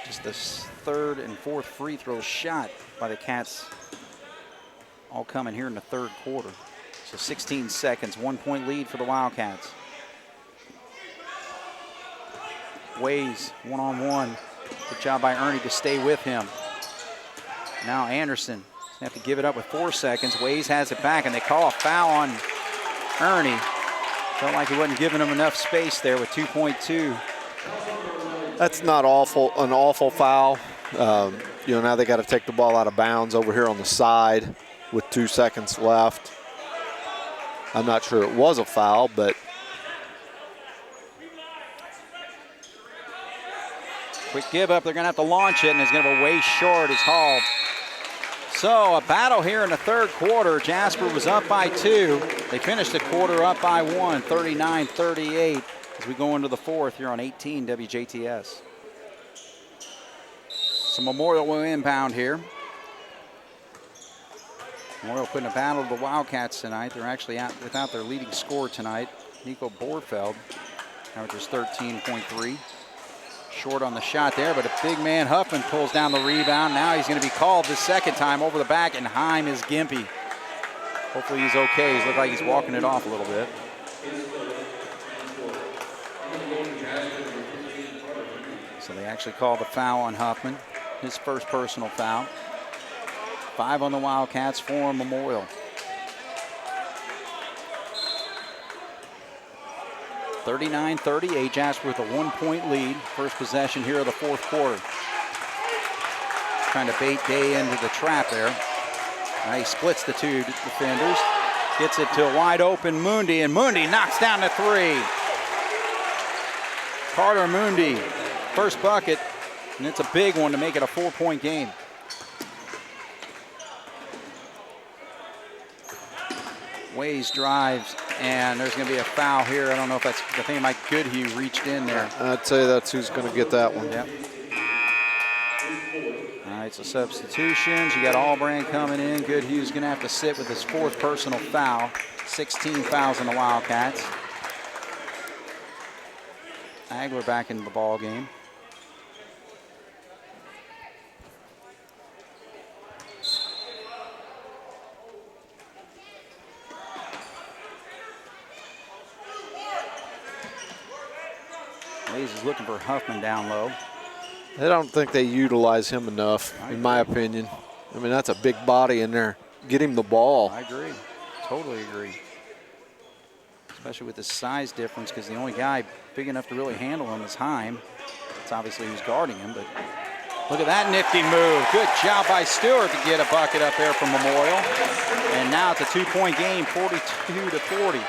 Speaker 1: just the 3rd and 4th free throws shot by the Cats, all coming here in the 3rd quarter. So 16 seconds, 1-point lead for the Wildcats. Ways one-on-one. Good job by Ernie to stay with him. Now Anderson have to give it up with 4 seconds. Ways has it back, and they call a foul on Ernie. Felt like he wasn't giving him enough space there with 2.2.
Speaker 2: That's not an awful foul. You know, now they got to take the ball out of bounds over here on the side with 2 seconds left. I'm not sure it was a foul, but
Speaker 1: quick give up. They're going to have to launch it, and it's going to go way short as Hall. So a battle here in the 3rd quarter. Jasper was up by 2. They finished the quarter up by 1, 39-38, as we go into the 4th here on 18 WJTS. So Memorial will inbound here. Memorial putting a battle to the Wildcats tonight. They're actually out without their leading scorer tonight, Nico Borfeld, averages 13.3. Short on the shot there, but a big man, Huffman, pulls down the rebound. Now he's going to be called the second time over the back, and Heim is gimpy. Hopefully he's okay. He looks like he's walking it off a little bit. So they actually called the foul on Huffman, his first personal foul. 5 on the Wildcats, 4 on Memorial. 39-38, Jasper with a 1-point lead. First possession here of the 4th quarter. Trying to bait Day into the trap there. Now he splits the 2 defenders. Gets it to a wide open Mundi, and Mundi knocks down the 3. Carter Mundi, first bucket, and it's a big one to make it a 4-point game. Ways drives, and there's going to be a foul here. I don't know if that's, I think Mike Goodhue reached in there.
Speaker 2: I'd say that's who's going to get that one.
Speaker 1: Yep. All right, so substitutions. You got Allbrand coming in. Goodhue's going to have to sit with his 4th personal foul. 16 fouls on the Wildcats. Agler back into the ball game. Ways is looking for Huffman down low.
Speaker 2: I don't think they utilize him enough, in my opinion. I mean, that's a big body in there. Get him the ball.
Speaker 1: I agree. Totally agree. Especially with the size difference, because the only guy big enough to really handle him is Heim. It's obviously who's guarding him, but look at that nifty move. Good job by Stewart to get a bucket up there from Memorial. And now it's a 2-point game, 42-40.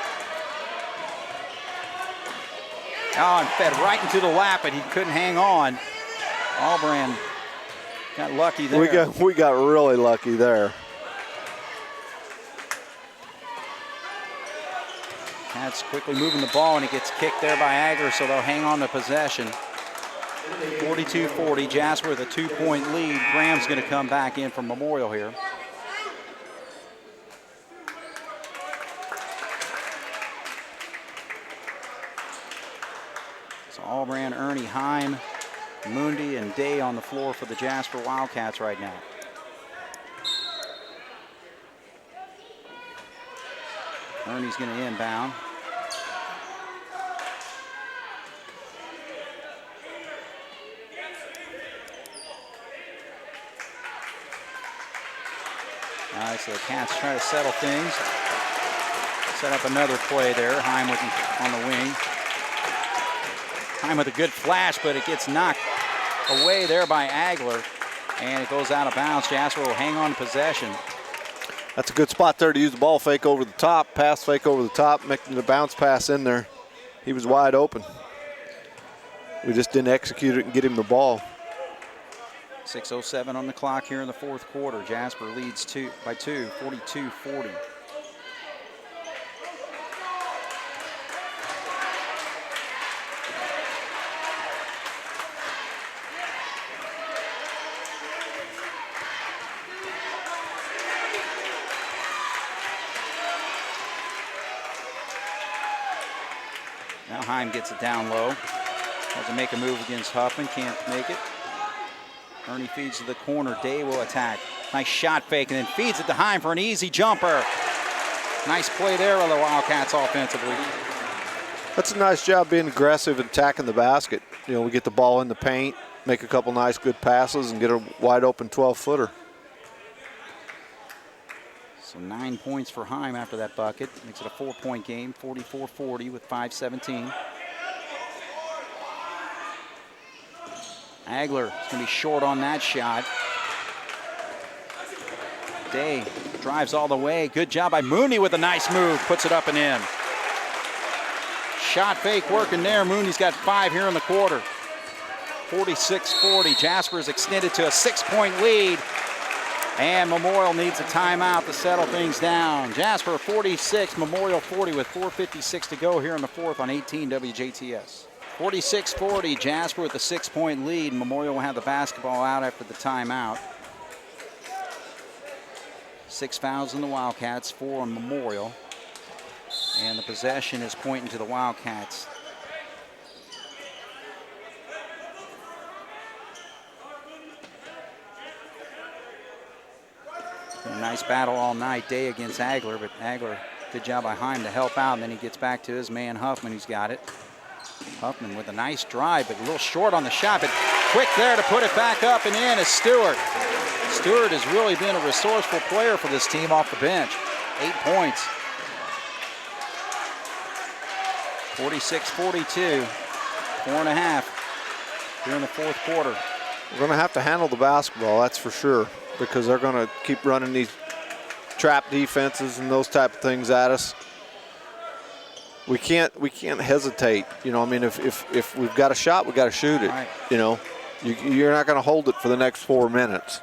Speaker 1: Oh, and fed right into the lap, but he couldn't hang on. Allbrand got lucky there.
Speaker 2: We got really lucky there.
Speaker 1: Cats quickly moving the ball, and it gets kicked there by Agler, so they'll hang on to possession. 42-40, Jasper with a 2-point lead. Graham's going to come back in from Memorial here. So Allbrand, Ernie, Heim, Mundi, and Day on the floor for the Jasper Wildcats right now. Ernie's going to inbound. All right, so the Cats try to settle things. Set up another play there. Heim on the wing. Heim with a good flash, but it gets knocked away there by Agler, and it goes out of bounds. Jasper will hang on to possession.
Speaker 2: That's a good spot there to use the ball fake over the top, pass fake over the top, making the bounce pass in there. He was wide open. We just didn't execute it and get him the ball.
Speaker 1: 6:07 on the clock here in the fourth quarter. Jasper leads by two, 42-40. Now Heim gets it down low. Has to make a move against Huffman, can't make it. Ernie feeds to the corner, Day will attack. Nice shot fake and then feeds it to Heim for an easy jumper. Nice play there of the Wildcats offensively.
Speaker 2: That's a nice job being aggressive and attacking the basket. You know, we get the ball in the paint, make a couple nice good passes and get a wide open 12-footer.
Speaker 1: So 9 points for Heim after that bucket. Makes it a 4-point game, 44-40 with 5:17. Agler is going to be short on that shot. Day drives all the way. Good job by Mooney with a nice move. Puts it up and in. Shot fake working there. Mooney's got 5 here in the quarter. 46-40. Jasper's extended to a 6-point lead. And Memorial needs a timeout to settle things down. Jasper 46, Memorial 40 with 4:56 to go here in the fourth on 18 WJTS. 46-40, Jasper with a 6-point lead. Memorial will have the basketball out after the timeout. 6 fouls in the Wildcats, 4 on Memorial. And the possession is pointing to the Wildcats. A nice battle all night, Day against Agler, but Agler, good job by Heim to help out, and then he gets back to his man Huffman, who's got it. Huffman with a nice drive, but a little short on the shot, but quick there to put it back up and in is Stewart. Stewart has really been a resourceful player for this team off the bench. 8 points. 46-42, 4.5 here in the fourth quarter.
Speaker 2: We're going to have to handle the basketball, that's for sure, because they're going to keep running these trap defenses and those type of things at us. We can't hesitate. You know, I mean, if we've got a shot, we got to shoot it.
Speaker 1: Right.
Speaker 2: You know, you're not going to hold it for the next 4 minutes.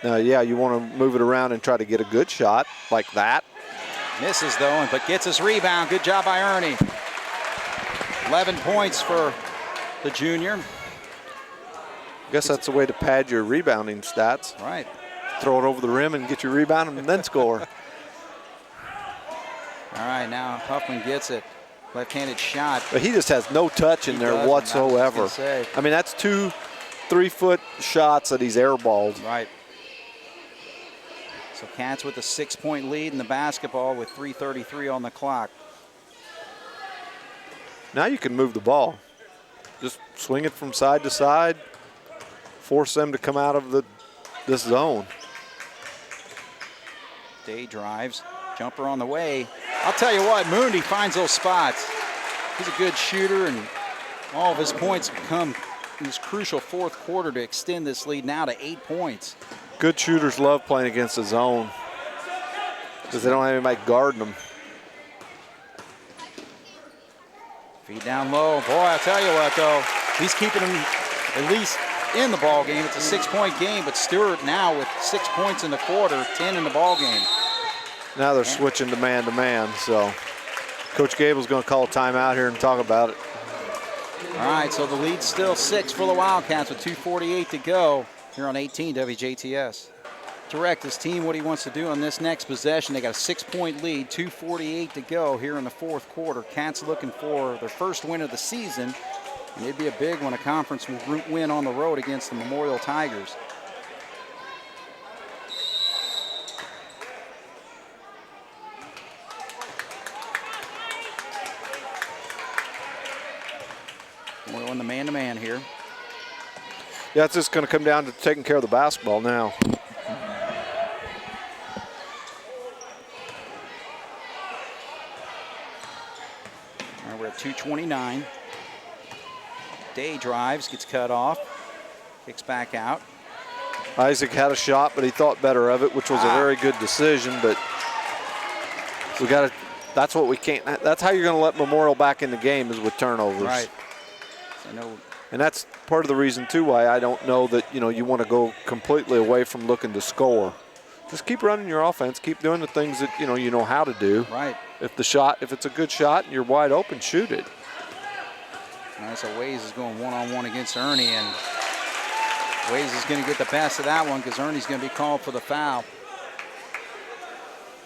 Speaker 2: Now, yeah, you want to move it around and try to get a good shot like that.
Speaker 1: Misses though, but gets his rebound. Good job by Ernie. 11 points for the junior.
Speaker 2: I guess that's the way to pad your rebounding stats.
Speaker 1: Right.
Speaker 2: Throw it over the rim and get your rebound and then score.
Speaker 1: All right, now Huffman gets it. Left-handed shot.
Speaker 2: But he just has no touch in there whatsoever. I mean, that's 2 3-foot shots that he's airballed.
Speaker 1: Right. So Cats with a 6-point lead in the basketball with 3:33 on the clock.
Speaker 2: Now you can move the ball. Just swing it from side to side. Force them to come out of this zone.
Speaker 1: Day drives. Jumper on the way. I'll tell you what, Mooney finds those spots. He's a good shooter, and all of his points have come in this crucial fourth quarter to extend this lead now to 8 points.
Speaker 2: Good shooters love playing against the zone because they don't have anybody guarding them.
Speaker 1: Feed down low. Boy, I'll tell you what, though, he's keeping them at least in the ball game. It's a 6-point game, but Stewart now with 6 points in the quarter, 10 in the ball game.
Speaker 2: Now they're switching to man, so Coach Gable's going to call a timeout here and talk about it.
Speaker 1: All right, so the lead's still 6 for the Wildcats with 2:48 to go here on 18 WJTS. Direct his team what he wants to do on this next possession. They got a 6-point lead, 2:48 to go here in the fourth quarter. Cats looking for their first win of the season, and it'd be a big one, a conference win on the road against the Memorial Tigers. Memorial in the man-to-man here.
Speaker 2: Yeah, it's just going to come down to taking care of the basketball now.
Speaker 1: All right, we're at 2:29. Day drives, gets cut off, kicks back out.
Speaker 2: Isaac had a shot, but he thought better of it, which was a very good decision. But we got to That's what we can't. That's how you're going to let Memorial back in the game is with turnovers.
Speaker 1: Right. So no.
Speaker 2: And that's part of the reason too why I don't know that you want to go completely away from looking to score. Just keep running your offense. Keep doing the things that you know how to do.
Speaker 1: Right.
Speaker 2: If it's a good shot and you're wide open, shoot it.
Speaker 1: All right, so Waze is going one-on-one against Ernie, and Waze is going to get the best of that one because Ernie's going to be called for the foul.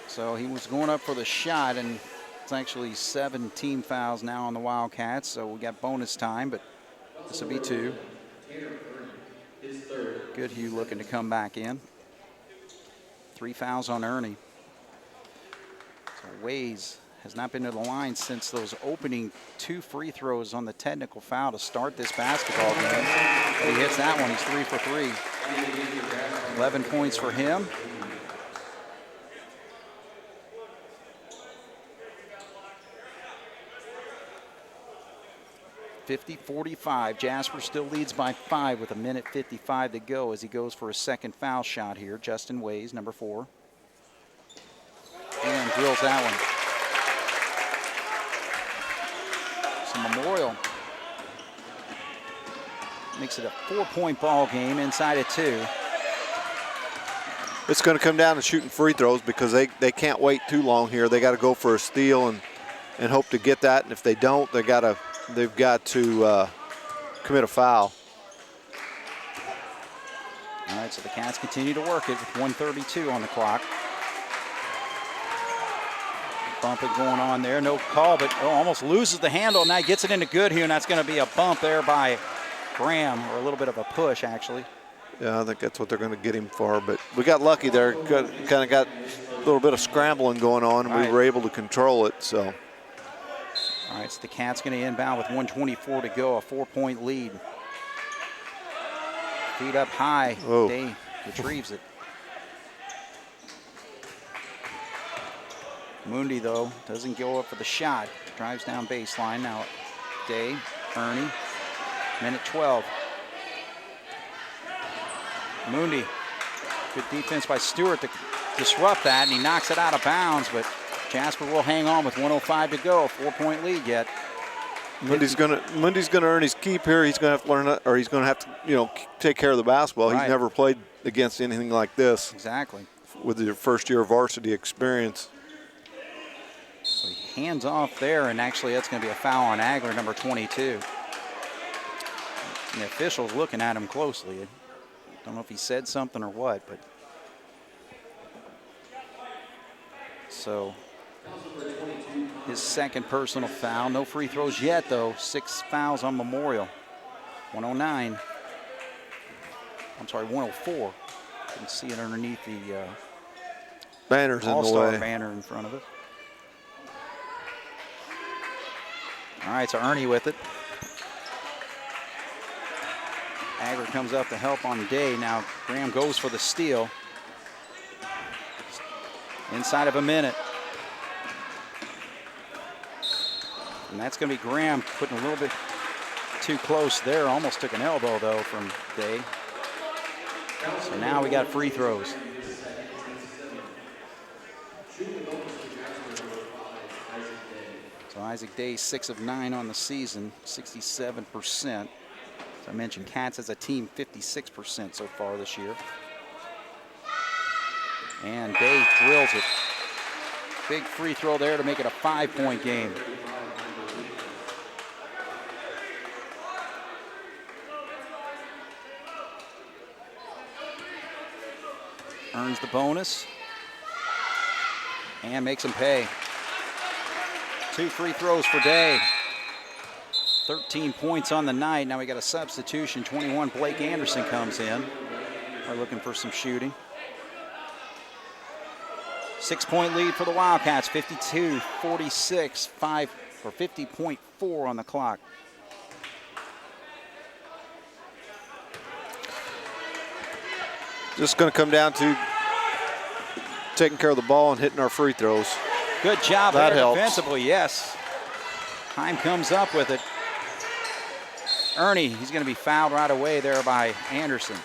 Speaker 1: So he was going up for the shot, and it's actually 7 team fouls now on the Wildcats. So we got bonus time, but this will be 2. Goodhue looking to come back in. 3 fouls on Ernie. So Waze has not been to the line since those opening 2 free throws on the technical foul to start this basketball game. But he hits that one. He's 3 for 3. 11 points for him. .50-45. Jasper still leads by 5 with 1:55 to go as he goes for his second foul shot here. Justin Waze, number 4. And drills that one. So Memorial makes it a 4-point ball game inside of 2.
Speaker 2: It's going to come down to shooting free throws because they can't wait too long here. They got to go for a steal and hope to get that. And if they don't, they've got to commit a foul.
Speaker 1: All right, so the Cats continue to work it with 1:32 on the clock. Bump it going on there, no call, but almost loses the handle. Now he gets it into Goodhue, and that's going to be a bump there by Graham, or a little bit of a push, actually.
Speaker 2: Yeah, I think that's what they're going to get him for, but we got lucky there. Kind of got a little bit of scrambling going on, and we were able to control it, so.
Speaker 1: All right, so the Cats going to inbound with 1:24 to go, a 4-point lead. Feet up high, Day retrieves it. Mundi, though, doesn't go up for the shot. Drives down baseline. Now Day, Ernie, minute 12. Mundi, good defense by Stewart to disrupt that, and he knocks it out of bounds, but Jasper will hang on with 1:05 to go. 4-point lead yet.
Speaker 2: Mundy's gonna earn his keep here. He's gonna have to learn, or he's gonna have to take care of the basketball.
Speaker 1: Right.
Speaker 2: He's never played against anything like this.
Speaker 1: Exactly.
Speaker 2: With your first year varsity experience.
Speaker 1: So he hands off there, and actually that's going to be a foul on Agler, number 22. And the official's looking at him closely. I don't know if he said something or what, but so his second personal foul. No free throws yet, though. 6 fouls on Memorial. 109. I'm sorry, 104. You can see it underneath the
Speaker 2: banners in the way.
Speaker 1: All-Star banner in front of it. All right, so Ernie with it. Agler comes up to help on Day. Now Graham goes for the steal. Inside of a minute. And that's going to be Graham putting a little bit too close there. Almost took an elbow, though, from Day. So now we got free throws. So Isaac Day, 6 of 9 on the season, 67%. As I mentioned, Cats as a team, 56% so far this year. And Day drills it. Big free throw there to make it a 5-point game. Earns the bonus and makes him pay. 2 free throws for Day. 13 points on the night. Now we got a substitution. 21, Blake Anderson comes in. We're looking for some shooting. 6-point lead for the Wildcats. 52-46, 50.4 on the clock.
Speaker 2: Just going to come down to taking care of the ball and hitting our free throws.
Speaker 1: Good job
Speaker 2: that
Speaker 1: there
Speaker 2: helps.
Speaker 1: defensively, yes. Time comes up with it. Ernie, he's going to be fouled right away there by Anderson.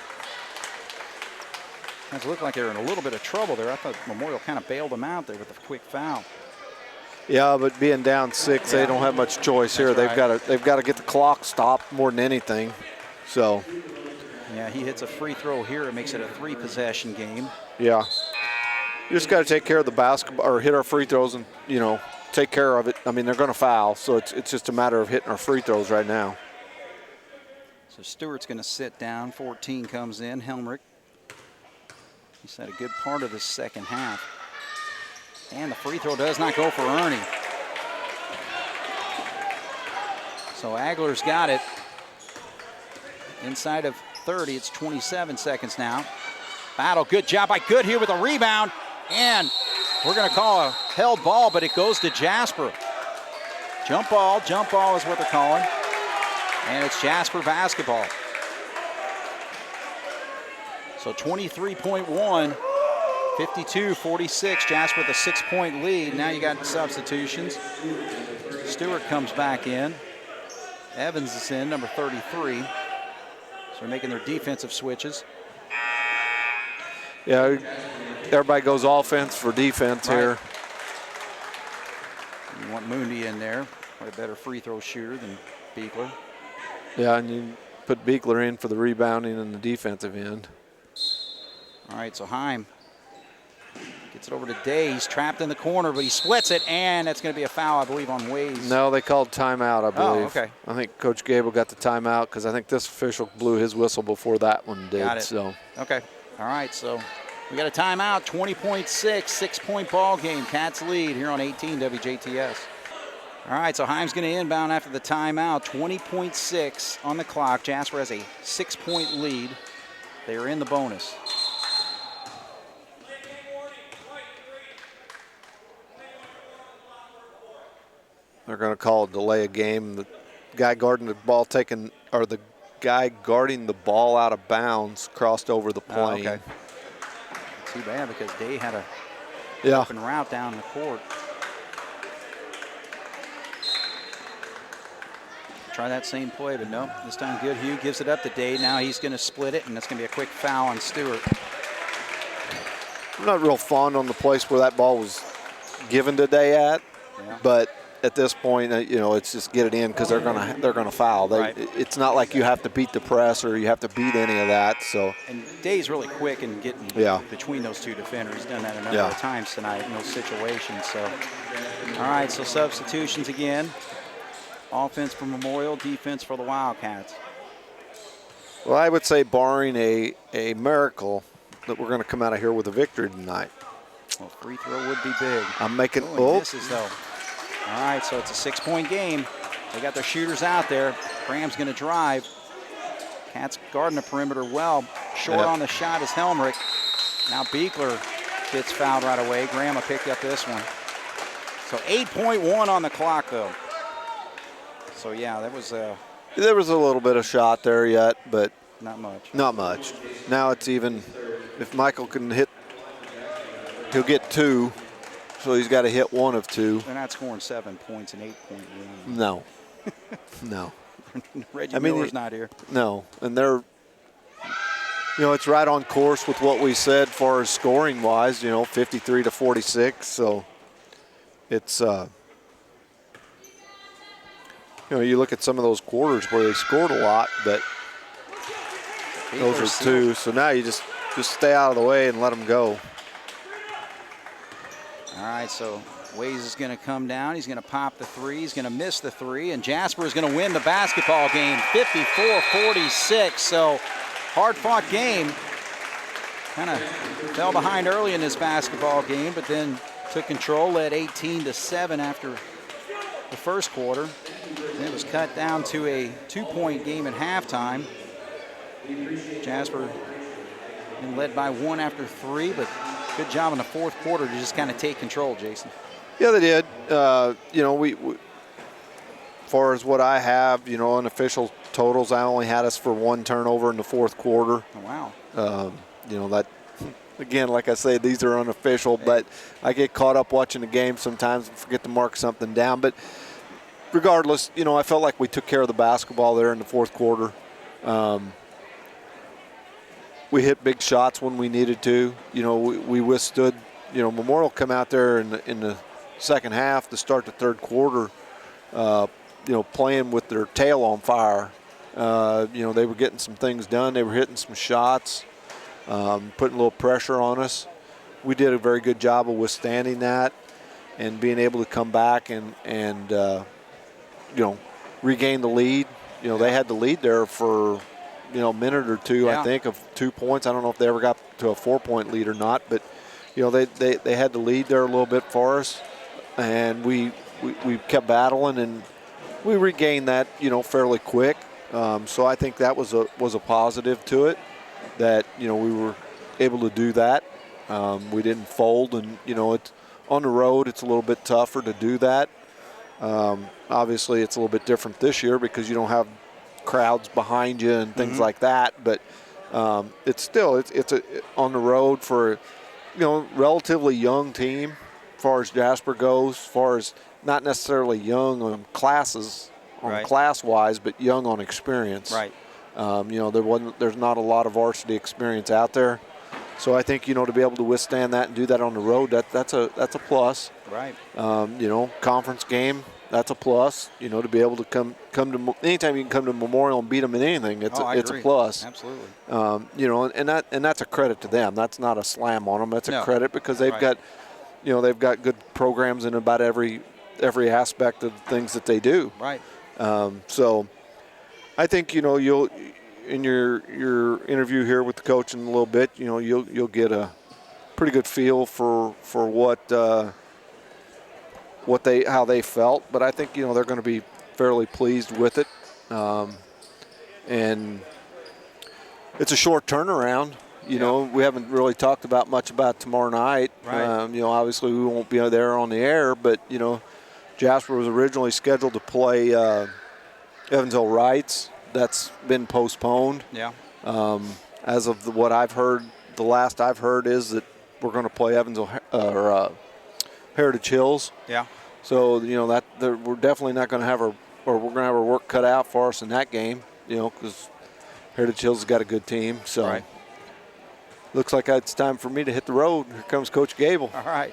Speaker 1: It looked like they were in a little bit of trouble there. I thought Memorial kind of bailed them out there with a quick foul.
Speaker 2: Yeah, but being down 6, they don't have much choice here. They've got to get the clock stopped more than anything. So.
Speaker 1: Yeah, he hits a free throw here. It makes it a 3-possession game.
Speaker 2: Yeah. You just got to take care of the basketball, or hit our free throws and, take care of it. I mean, they're going to foul, so it's just a matter of hitting our free throws right now.
Speaker 1: So Stewart's going to sit down. 14 comes in. Helmrich. He's had a good part of the second half. And the free throw does not go for Ernie. So Agler's got it. Inside of 30, it's 27 seconds now. Battle, good job by Good here with a rebound. And we're going to call a held ball, but it goes to Jasper. Jump ball is what they're calling. And it's Jasper basketball. So 23.1, 52-46. Jasper with a 6-point lead. Now you got substitutions. Stewart comes back in. Evans is in, number 33. So they're making their defensive switches.
Speaker 2: Yeah, everybody goes offense for defense here.
Speaker 1: You want Mooney in there. Probably a better free throw shooter than Beekler.
Speaker 2: Yeah, and you put Beekler in for the rebounding and the defensive end.
Speaker 1: All right, so Heim gets it over to Day. He's trapped in the corner, but he splits it, and that's going to be a foul, I believe, on Ways.
Speaker 2: No, they called timeout, I believe.
Speaker 1: Oh, okay.
Speaker 2: I think Coach Gable got the timeout because I think this official blew his whistle before that one did.
Speaker 1: Got it.
Speaker 2: So.
Speaker 1: Okay. All right, so we got a timeout, 20.6, 6-point ball game. Cats lead here on 18 WJTS. All right, so Heim's going to inbound after the timeout. 20.6 on the clock. Jasper has a 6-point lead. They are in the bonus.
Speaker 2: They're going to call a delay of game. The guy guarding the ball the guy guarding the ball out of bounds crossed over the plane.
Speaker 1: Okay. Too bad because Day had a open route down the court. Try that same play, but no, this time Goodhue gives it up to Day. Now he's going to split it, and it's going to be a quick foul on Stewart.
Speaker 2: I'm not real fond on the place where that ball was given to Day at, but at this point, it's just get it in because they're gonna foul. It's not like you have to beat the press or you have to beat any of that. So. And
Speaker 1: Day's really quick in getting between those two defenders. He's done that a number of times tonight in those situations. So, all right, so substitutions again. Offense for Memorial, defense for the Wildcats.
Speaker 2: Well, I would say barring a miracle that we're going to come out of here with a victory tonight.
Speaker 1: Well, free throw would be big.
Speaker 2: I'm making
Speaker 1: misses though. All right, so it's a 6-point game. They got their shooters out there. Graham's going to drive. Cats guarding the perimeter well. Short on the shot is Helmrich. Now Beekler gets fouled right away. Graham will pick up this one. So 8.1 on the clock though. So yeah, that was
Speaker 2: there was a little bit of shot there yet, but
Speaker 1: not much.
Speaker 2: Not much. Now it's even. If Michael can hit, he'll get 2. So he's got to hit 1 of 2.
Speaker 1: They're not scoring 7 points in 8-point game.
Speaker 2: No. No.
Speaker 1: Reggie Miller's not here.
Speaker 2: No, and they're. It's right on course with what we said far as scoring wise. 53-46. So it's. You look at some of those quarters where they scored a lot, but those are 2. So now you just stay out of the way and let them go.
Speaker 1: All right, so Ways is going to come down. He's going to pop the 3. He's going to miss the 3, and Jasper is going to win the basketball game, 54-46. So hard-fought game. Kind of fell behind early in this basketball game, but then took control, led 18-7 after the first quarter. And it was cut down to a 2-point game at halftime. Jasper been led by 1 after 3, but good job in the fourth quarter to just kind of take control, Jason.
Speaker 2: Yeah, they did. We as far as what I have, in official totals, I only had us for 1 turnover in the fourth quarter.
Speaker 1: Oh,
Speaker 2: wow. That, again, like I say, these are unofficial, but I get caught up watching the game sometimes and forget to mark something down. But regardless, I felt like we took care of the basketball there in the fourth quarter. We hit big shots when we needed to. We withstood. Memorial come out there in the second half to start the third quarter, playing with their tail on fire. They were getting some things done. They were hitting some shots, putting a little pressure on us. We did a very good job of withstanding that and being able to come back and regain the lead. They had the lead there for, a minute or two, I think, of 2 points. I don't know if they ever got to a 4-point lead or not, but, they had the lead there a little bit for us, and we kept battling, and we regained that, fairly quick. So I think that was a positive to it, that, we were able to do that. We didn't fold, and, it's on the road, it's a little bit tougher to do that. Obviously, it's a little bit different this year because you don't have crowds behind you and things like that. But it's still on the road for relatively young team as far as Jasper goes, as far as not necessarily young on classes, class-wise, but young on experience.
Speaker 1: Right.
Speaker 2: There's not a lot of varsity experience out there. So I think, to be able to withstand that and do that on the road, that's a plus.
Speaker 1: Right.
Speaker 2: Conference game, that's a plus. To be able to come to anytime you can come to Memorial and beat them in anything, it's a plus.
Speaker 1: Absolutely.
Speaker 2: And that's a credit to them. That's not a slam on them. That's a credit because they've got, they've got good programs in about every aspect of things that they do.
Speaker 1: Right.
Speaker 2: So I think you'll. In your interview here with the coach in a little bit, you'll get a pretty good feel for how they felt. But I think they're going to be fairly pleased with it, and it's a short turnaround. We haven't really talked much about tomorrow night.
Speaker 1: Right.
Speaker 2: Obviously we won't be there on the air, but Jasper was originally scheduled to play Evansville Wrights. That's been postponed.
Speaker 1: Yeah.
Speaker 2: As of what I've heard, the last I've heard is that we're going to play Evansville Heritage Hills.
Speaker 1: Yeah.
Speaker 2: So we're definitely not going to have we're going to have our work cut out for us in that game. Because Heritage Hills has got a good team. So looks like it's time for me to hit the road. Here comes Coach Gable.
Speaker 1: All right.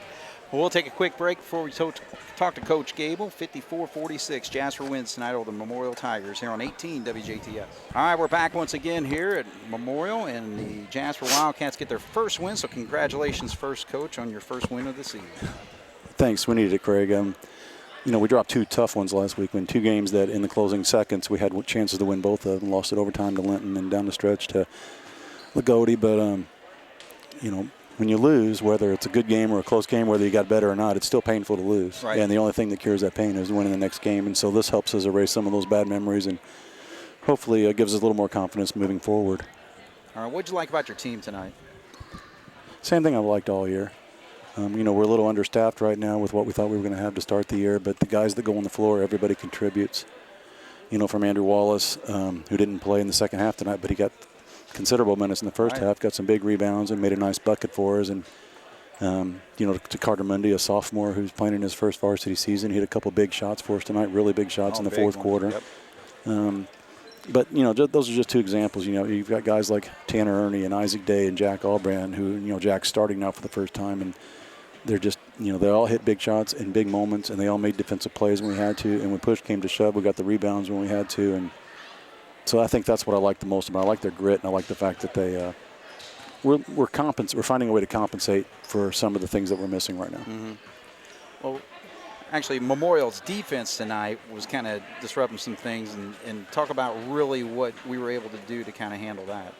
Speaker 1: Well, we'll take a quick break before we talk to Coach Gable. 54-46, Jasper wins tonight over the Memorial Tigers here on 18 WJTS. All right, we're back once again here at Memorial, and the Jasper Wildcats get their first win. So congratulations, first coach, on your first win of the season.
Speaker 3: Thanks. We needed it, Craig. We dropped two tough ones last week. In two games that in the closing seconds we had chances to win both of them. Lost it overtime to Linton and down the stretch to Lagodi. But, when you lose, whether it's a good game or a close game, whether you got better or not, it's still painful to lose.
Speaker 1: Right.
Speaker 3: And the only thing that cures that pain is winning the next game. And so this helps us erase some of those bad memories and hopefully it gives us a little more confidence moving forward.
Speaker 1: All right, what did you like about your team tonight?
Speaker 3: Same thing I've liked all year. We're a little understaffed right now with what we thought we were going to have to start the year, but the guys that go on the floor, everybody contributes. From Andrew Wallace, who didn't play in the second half tonight, but he got considerable minutes in the first half, got some big rebounds and made a nice bucket for us. And, to Carter Mundy, a sophomore who's playing in his first varsity season, he had a couple big shots for us tonight, really big shots in the fourth quarter.
Speaker 1: Yep.
Speaker 3: But, those are just two examples. You've got guys like Tanner Ernie and Isaac Day and Jack Albrand who, Jack's starting now for the first time. And they're just, they all hit big shots in big moments, and they all made defensive plays when we had to. And when push came to shove, we got the rebounds when we had to. And so I think that's what I like the most about it. I like their grit, and I like the fact that we're finding a way to compensate for some of the things that we're missing right now.
Speaker 1: Mm-hmm. Well, actually, Memorial's defense tonight was kind of disrupting some things, and talk about really what we were able to do to kind of handle that.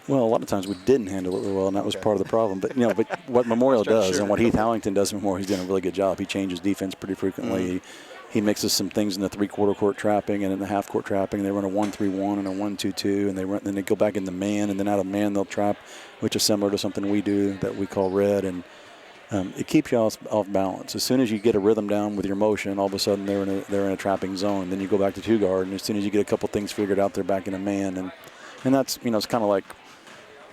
Speaker 3: Well, a lot of times we didn't handle it really well, and that was part of the problem. But but what Memorial does and what Heath Howington does in Memorial, he's done a really good job. He changes defense pretty frequently. Mm-hmm. He mixes some things in the three-quarter court trapping and in the half-court trapping. They run a 1-3-1 and a 1-2-2, and then they go back in the man, and then out of man they'll trap, which is similar to something we do that we call red. And it keeps you off balance. As soon as you get a rhythm down with your motion, all of a sudden they're in a trapping zone. Then you go back to two guard, and as soon as you get a couple things figured out, they're back in a man. And that's it's kind of like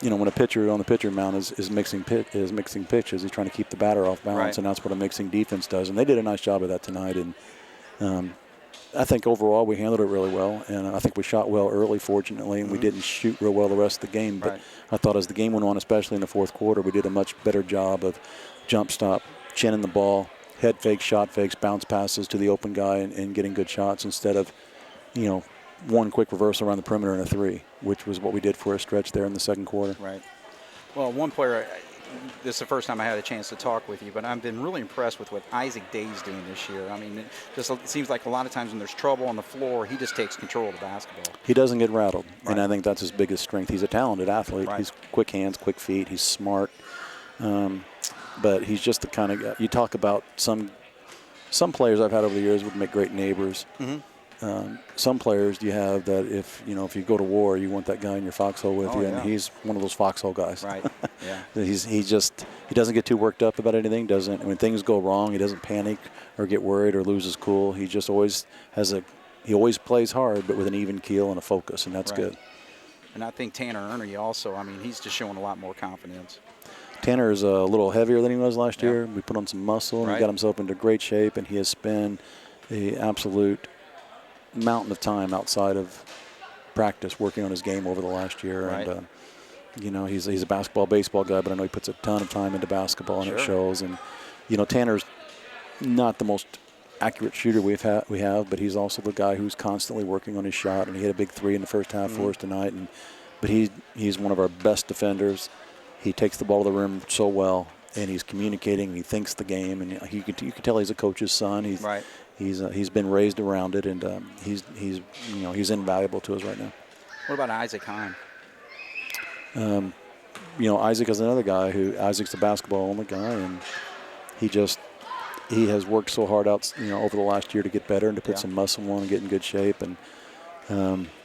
Speaker 3: when a pitcher on the pitcher mound is mixing pitches, he's trying to keep the batter off balance, and that's what a mixing defense does. And they did a nice job of that tonight. And I think overall we handled it really well, and I think we shot well early, fortunately, and we didn't shoot real well the rest of the game. But I thought as the game went on, especially in the fourth quarter, we did a much better job of jump stop, chinning the ball, head fakes, shot fakes, bounce passes to the open guy and getting good shots instead of, one quick reverse around the perimeter and a three, which was what we did for a stretch there in the second quarter.
Speaker 1: Right. Well, one player, this is the first time I had a chance to talk with you, but I've been really impressed with what Isaac Day's doing this year. I mean, it seems like a lot of times when there's trouble on the floor, he just takes control of the basketball.
Speaker 3: He doesn't get rattled,
Speaker 1: Right.
Speaker 3: and I think that's his biggest strength. He's a talented athlete.
Speaker 1: Right.
Speaker 3: He's quick hands, quick feet. He's smart, but he's just the kind of guy. You talk about some players I've had over the years would make great neighbors.
Speaker 1: Mm-hmm.
Speaker 3: Some players you have that if you go to war, you want that guy in your foxhole with you,
Speaker 1: yeah.
Speaker 3: and he's one of those foxhole guys.
Speaker 1: Right. Yeah.
Speaker 3: he doesn't get too worked up about anything. When things go wrong, he doesn't panic or get worried or lose his cool. He just always he always plays hard, but with an even keel and a focus, and that's
Speaker 1: Right.
Speaker 3: good.
Speaker 1: And I think Tanner Ernie also, he's just showing a lot more confidence.
Speaker 3: Tanner is a little heavier than he was last
Speaker 1: Yeah.
Speaker 3: year. We put on some muscle, and
Speaker 1: Right.
Speaker 3: he got himself into great shape, and he has spent the absolute mountain of time outside of practice working on his game over the last year.
Speaker 1: Right.
Speaker 3: And, he's a basketball, baseball guy, but I know he puts a ton of time into basketball, and
Speaker 1: Sure.
Speaker 3: it shows. And, Tanner's not the most accurate shooter we have, but he's also the guy who's constantly working on his shot, and he hit a big three in the first half for us tonight. But he's one of our best defenders. He takes the ball to the rim so well, and he's communicating, and he thinks the game, and you can tell he's a coach's son.
Speaker 1: Right.
Speaker 3: He's been raised around it, and he's invaluable to us right now.
Speaker 1: What about Isaac Heim?
Speaker 3: Isaac is another guy Isaac's the basketball only guy, and he has worked so hard out over the last year to get better and to put some muscle on and get in good shape. And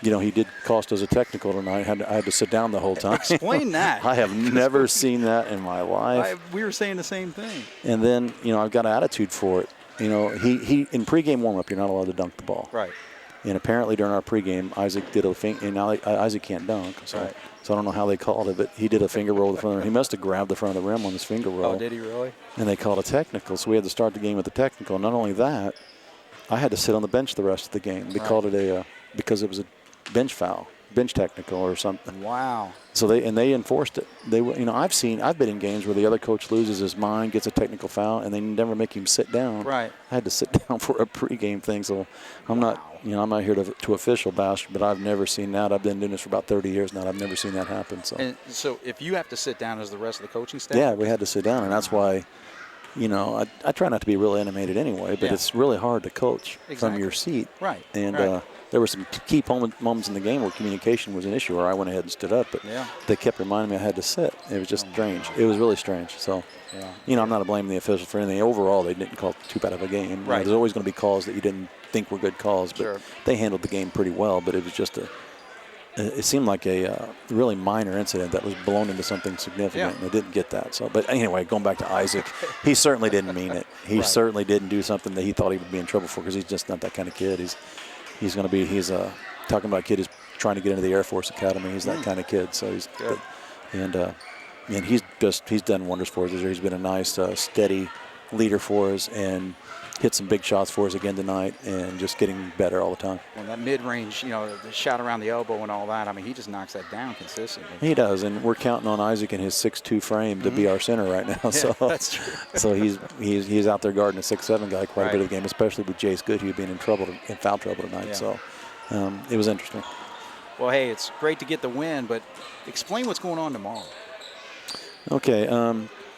Speaker 3: he did cost us a technical tonight. I had to sit down the whole time.
Speaker 1: Explain that.
Speaker 3: I have never seen that in my life.
Speaker 1: We were saying the same thing.
Speaker 3: And then I've got an attitude for it. He in pregame warm-up, you're not allowed to dunk the ball.
Speaker 1: Right.
Speaker 3: And apparently during our pregame, Isaac did a finger, and now Isaac can't dunk, so I don't know how they called it, but he did a finger roll to the front of the rim. He must have grabbed the front of the rim on his finger roll.
Speaker 1: Oh, did he really?
Speaker 3: And they called a technical, so we had to start the game with a technical. Not only that, I had to sit on the bench the rest of the game. They called it because it was a bench foul, bench technical or something.
Speaker 1: Wow.
Speaker 3: So they enforced it. I've been in games where the other coach loses his mind, gets a technical foul, and they never make him sit down.
Speaker 1: Right.
Speaker 3: I had to sit down for a pregame thing, so I'm not here to official bash, but I've never seen that. I've been doing this for about 30 years now. I've never seen that happen.
Speaker 1: So if you have to sit down as the rest of the coaching staff?
Speaker 3: Yeah, we had to sit down, and that's why, I try not to be real animated anyway, but it's really hard to coach from your seat.
Speaker 1: Right.
Speaker 3: And there were some key moments in the game where communication was an issue, where I went ahead and stood up, but they kept reminding me I had to sit. It was just strange. It was really strange. So, I'm not to blame the officials for anything. Overall, they didn't call too bad of a game.
Speaker 1: Right.
Speaker 3: There's always going to be calls that you didn't think were good calls, but they handled the game pretty well. But it was just it seemed like a really minor incident that was blown into something significant, and they didn't get that. So, but anyway, going back to Isaac, he certainly didn't mean it. He certainly didn't do something that he thought he would be in trouble for, because he's just not that kind of kid. He's talking about a kid who's trying to get into the Air Force Academy. He's that kind of kid. So he's good. And he's done wonders for us this year. He's been a nice, steady leader for us, and hit some big shots for us again tonight, and just getting better all the time.
Speaker 1: Well, that mid-range, the shot around the elbow and all that, he just knocks that down consistently.
Speaker 3: He does, and we're counting on Isaac and his 6'2" frame to be our center right now.
Speaker 1: Yeah, that's true.
Speaker 3: So he's out there guarding a 6'7" guy quite a bit of the game, especially with Jace Goodhue being in foul trouble tonight.
Speaker 1: Yeah.
Speaker 3: So it was interesting.
Speaker 1: Well, hey, it's great to get the win, but explain what's going on tomorrow.
Speaker 3: Okay,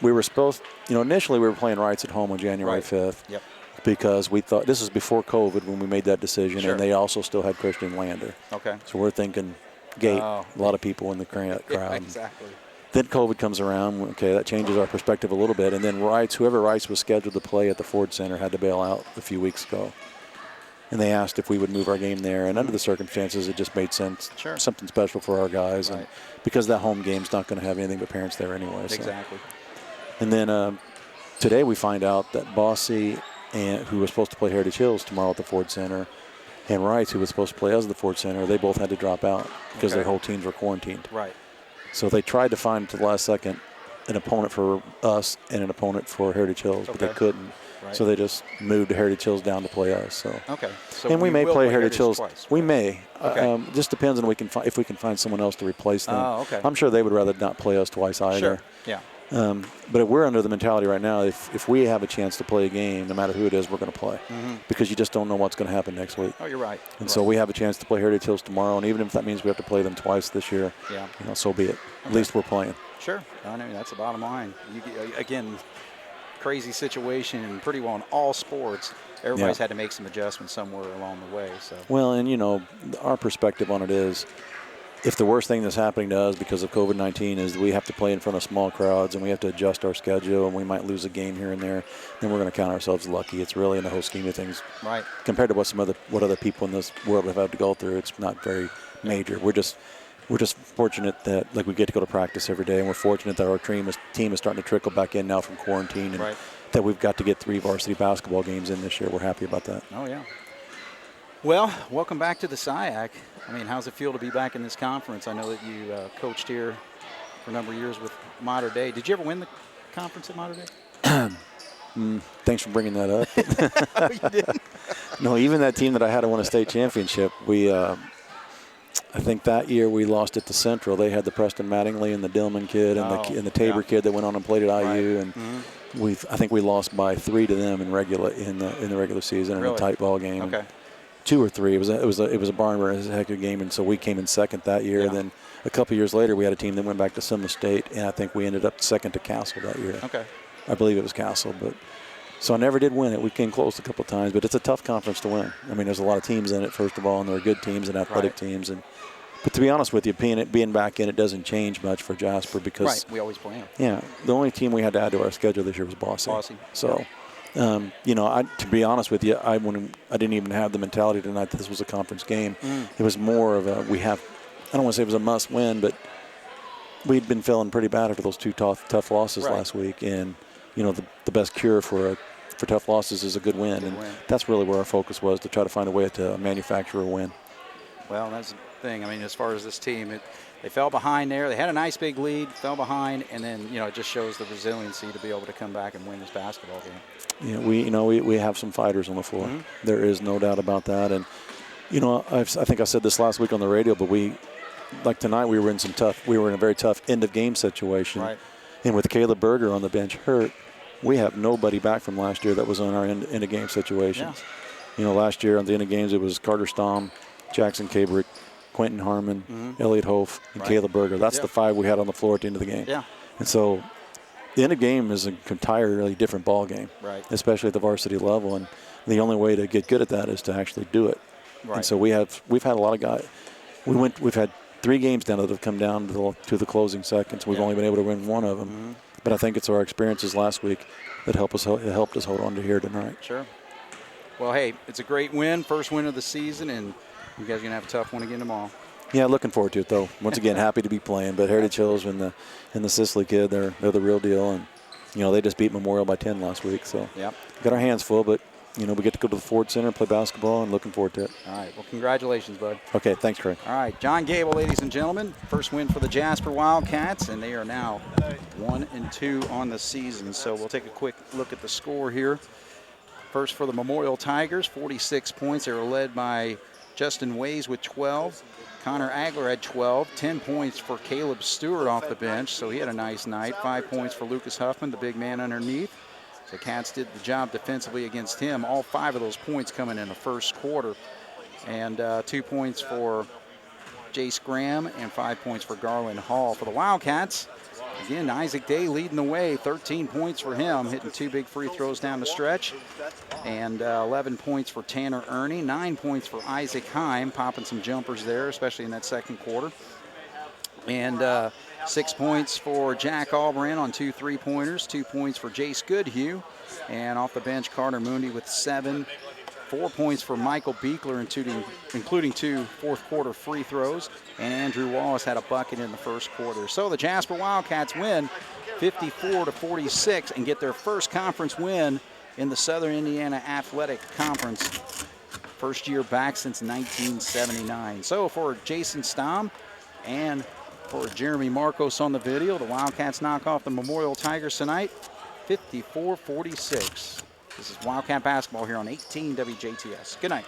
Speaker 3: we were supposed, initially we were playing Rights at home on January 5th.
Speaker 1: Yep.
Speaker 3: Because we thought, this was before COVID when we made that decision,
Speaker 1: Sure.
Speaker 3: and they also still had Christian Lander.
Speaker 1: Okay.
Speaker 3: So we're thinking gate, a lot of people in the crowd.
Speaker 1: Yeah, exactly.
Speaker 3: Then COVID comes around. Okay, that changes our perspective a little bit. And then whoever Rice was scheduled to play at the Ford Center had to bail out a few weeks ago. And they asked if we would move our game there. And under the circumstances, it just made sense.
Speaker 1: Sure.
Speaker 3: Something special for our guys. And because that home game's not going to have anything but parents there anyway.
Speaker 1: Exactly.
Speaker 3: So. And then today we find out that Bossy, who was supposed to play Heritage Hills tomorrow at the Ford Center, and Wright, who was supposed to play us at the Ford Center, they both had to drop out because their whole teams were quarantined.
Speaker 1: Right.
Speaker 3: So they tried to find, to the last second, an opponent for us and an opponent for Heritage Hills, but they couldn't. Right. So they just moved Heritage Hills down to play us. So.
Speaker 1: Okay. So
Speaker 3: and we may play Heritage Hills
Speaker 1: twice.
Speaker 3: We may.
Speaker 1: Okay.
Speaker 3: Just depends on if we can find someone else to replace them.
Speaker 1: Oh, okay.
Speaker 3: I'm sure they would rather not play us twice either.
Speaker 1: Sure. Yeah.
Speaker 3: But we're under the mentality right now, if we have a chance to play a game, no matter who it is, we're going to play. Because you just don't know what's going to happen next week.
Speaker 1: Oh, you're right.
Speaker 3: And so we have a chance to play Heritage Hills tomorrow, and even if that means we have to play them twice this year, so be it. At least we're playing.
Speaker 1: Sure. I mean, that's the bottom line. Again, crazy situation and pretty well in all sports. Everybody's had to make some adjustments somewhere along the way. So.
Speaker 3: Well, and, our perspective on it is, if the worst thing that's happening to us because of COVID-19 is we have to play in front of small crowds and we have to adjust our schedule and we might lose a game here and there, then we're going to count ourselves lucky. It's really in the whole scheme of things.
Speaker 1: Right.
Speaker 3: Compared to what other people in this world have had to go through, it's not very major. We're just fortunate that we get to go to practice every day, and we're fortunate that our team is starting to trickle back in now from quarantine, and that we've got to get 3 varsity basketball games in this year. We're happy about that.
Speaker 1: Oh, yeah. Well, welcome back to the SIAC. I mean, how's it feel to be back in this conference? I know that you coached here for a number of years with Mater Dei. Did you ever win the conference at Mater Dei?
Speaker 3: Thanks for bringing that up.
Speaker 1: Oh, you didn't?
Speaker 3: No, even that team that I had to win a state championship, I think that year we lost it to Central. They had the Preston Mattingly and the Dillman kid and the Tabor kid that went on and played at IU, and I think we lost by 3 to them in the regular season in a tight ball game.
Speaker 1: Okay.
Speaker 3: 2 or 3. It was a barn burner. It was a heck of a game, and so we came in second that year.
Speaker 1: Yeah.
Speaker 3: And then a couple years later, we had a team that went back to Sumner State, and I think we ended up second to Castle that year.
Speaker 1: Okay.
Speaker 3: I believe it was Castle, but so I never did win it. We came close a couple of times, but it's a tough conference to win. I mean, there's a lot of teams in it, first of all, and there are good teams and athletic teams. But to be honest with you, being back in it doesn't change much for Jasper because
Speaker 1: we always play them.
Speaker 3: Yeah, the only team we had to add to our schedule this year was Boise. So. To be honest with you, I didn't even have the mentality tonight that this was a conference game. It was more of I don't want to say it was a must win, but we'd been feeling pretty bad after those 2 tough losses last week. And, the best cure for tough losses is a good win. And that's really where our focus was, to try to find a way to manufacture a win.
Speaker 1: Well, that's the thing. I mean, as far as this team, they fell behind there. They had a nice big lead, fell behind, and then, it just shows the resiliency to be able to come back and win this basketball game. Yeah,
Speaker 3: we have some fighters on the floor. There is no doubt about that. And, I think I said this last week on the radio, but tonight we were in a very tough end of game situation.
Speaker 1: Right.
Speaker 3: And with Caleb Berger on the bench hurt, we have nobody back from last year that was on our end of game situations. Yeah. Last year on the end of games, it was Carter Stom, Jackson Cabrick, Quentin Harmon, Elliot Hof, and Caleb Berger. That's the 5 we had on the floor at the end of the game.
Speaker 1: Yeah.
Speaker 3: And so the end of game is an entirely different ball game, especially at the varsity level. And the only way to get good at that is to actually do it. Right. And so we've had a lot of guys. We've had 3 games now that have come down to the closing seconds. We've only been able to win 1 of them. But I think it's our experiences last week that helped us hold on to here tonight.
Speaker 1: Sure. Well, hey, it's a great win, first win of the season, and you guys are going to have a tough one again tomorrow.
Speaker 3: Yeah, looking forward to it, though. Once again, happy to be playing. But Heritage Hills and the Sisley kid, they're the real deal. And, they just beat Memorial by 10 last week. So got our hands full, but, we get to go to the Ford Center, play basketball, and looking forward to it.
Speaker 1: All right. Well, congratulations, bud.
Speaker 3: Okay, thanks, Craig.
Speaker 1: All right. John Gable, ladies and gentlemen. First win for the Jasper Wildcats, and they are now 1-2 on the season. So we'll take a quick look at the score here. First for the Memorial Tigers, 46 points. They were led by Justin Ways with 12. Connor Agler had 12. 10 points for Caleb Stewart off the bench, so he had a nice night. 5 points for Lucas Huffman, the big man underneath. So Cats did the job defensively against him. All 5 of those points coming in the first quarter. And 2 points for Jace Graham and 5 points for Garland Hall. For the Wildcats, again, Isaac Day leading the way. 13 points for him, hitting 2 big free throws down the stretch. And 11 points for Tanner Ernie. 9 points for Isaac Heim, popping some jumpers there, especially in that second quarter. And 6 points for Jack Albran on 2 3-pointers. 2 points for Jace Goodhue. And off the bench, Carter Mooney with 7. 4 points for Michael Beekler, including 2 fourth-quarter free throws. And Andrew Wallace had a bucket in the first quarter. So the Jasper Wildcats win 54-46 and get their first conference win in the Southern Indiana Athletic Conference. First year back since 1979. So for Jason Stom and for Jeremy Marcos on the video, the Wildcats knock off the Memorial Tigers tonight, 54-46. This is Wildcat basketball here on 18 WJTS. Good night.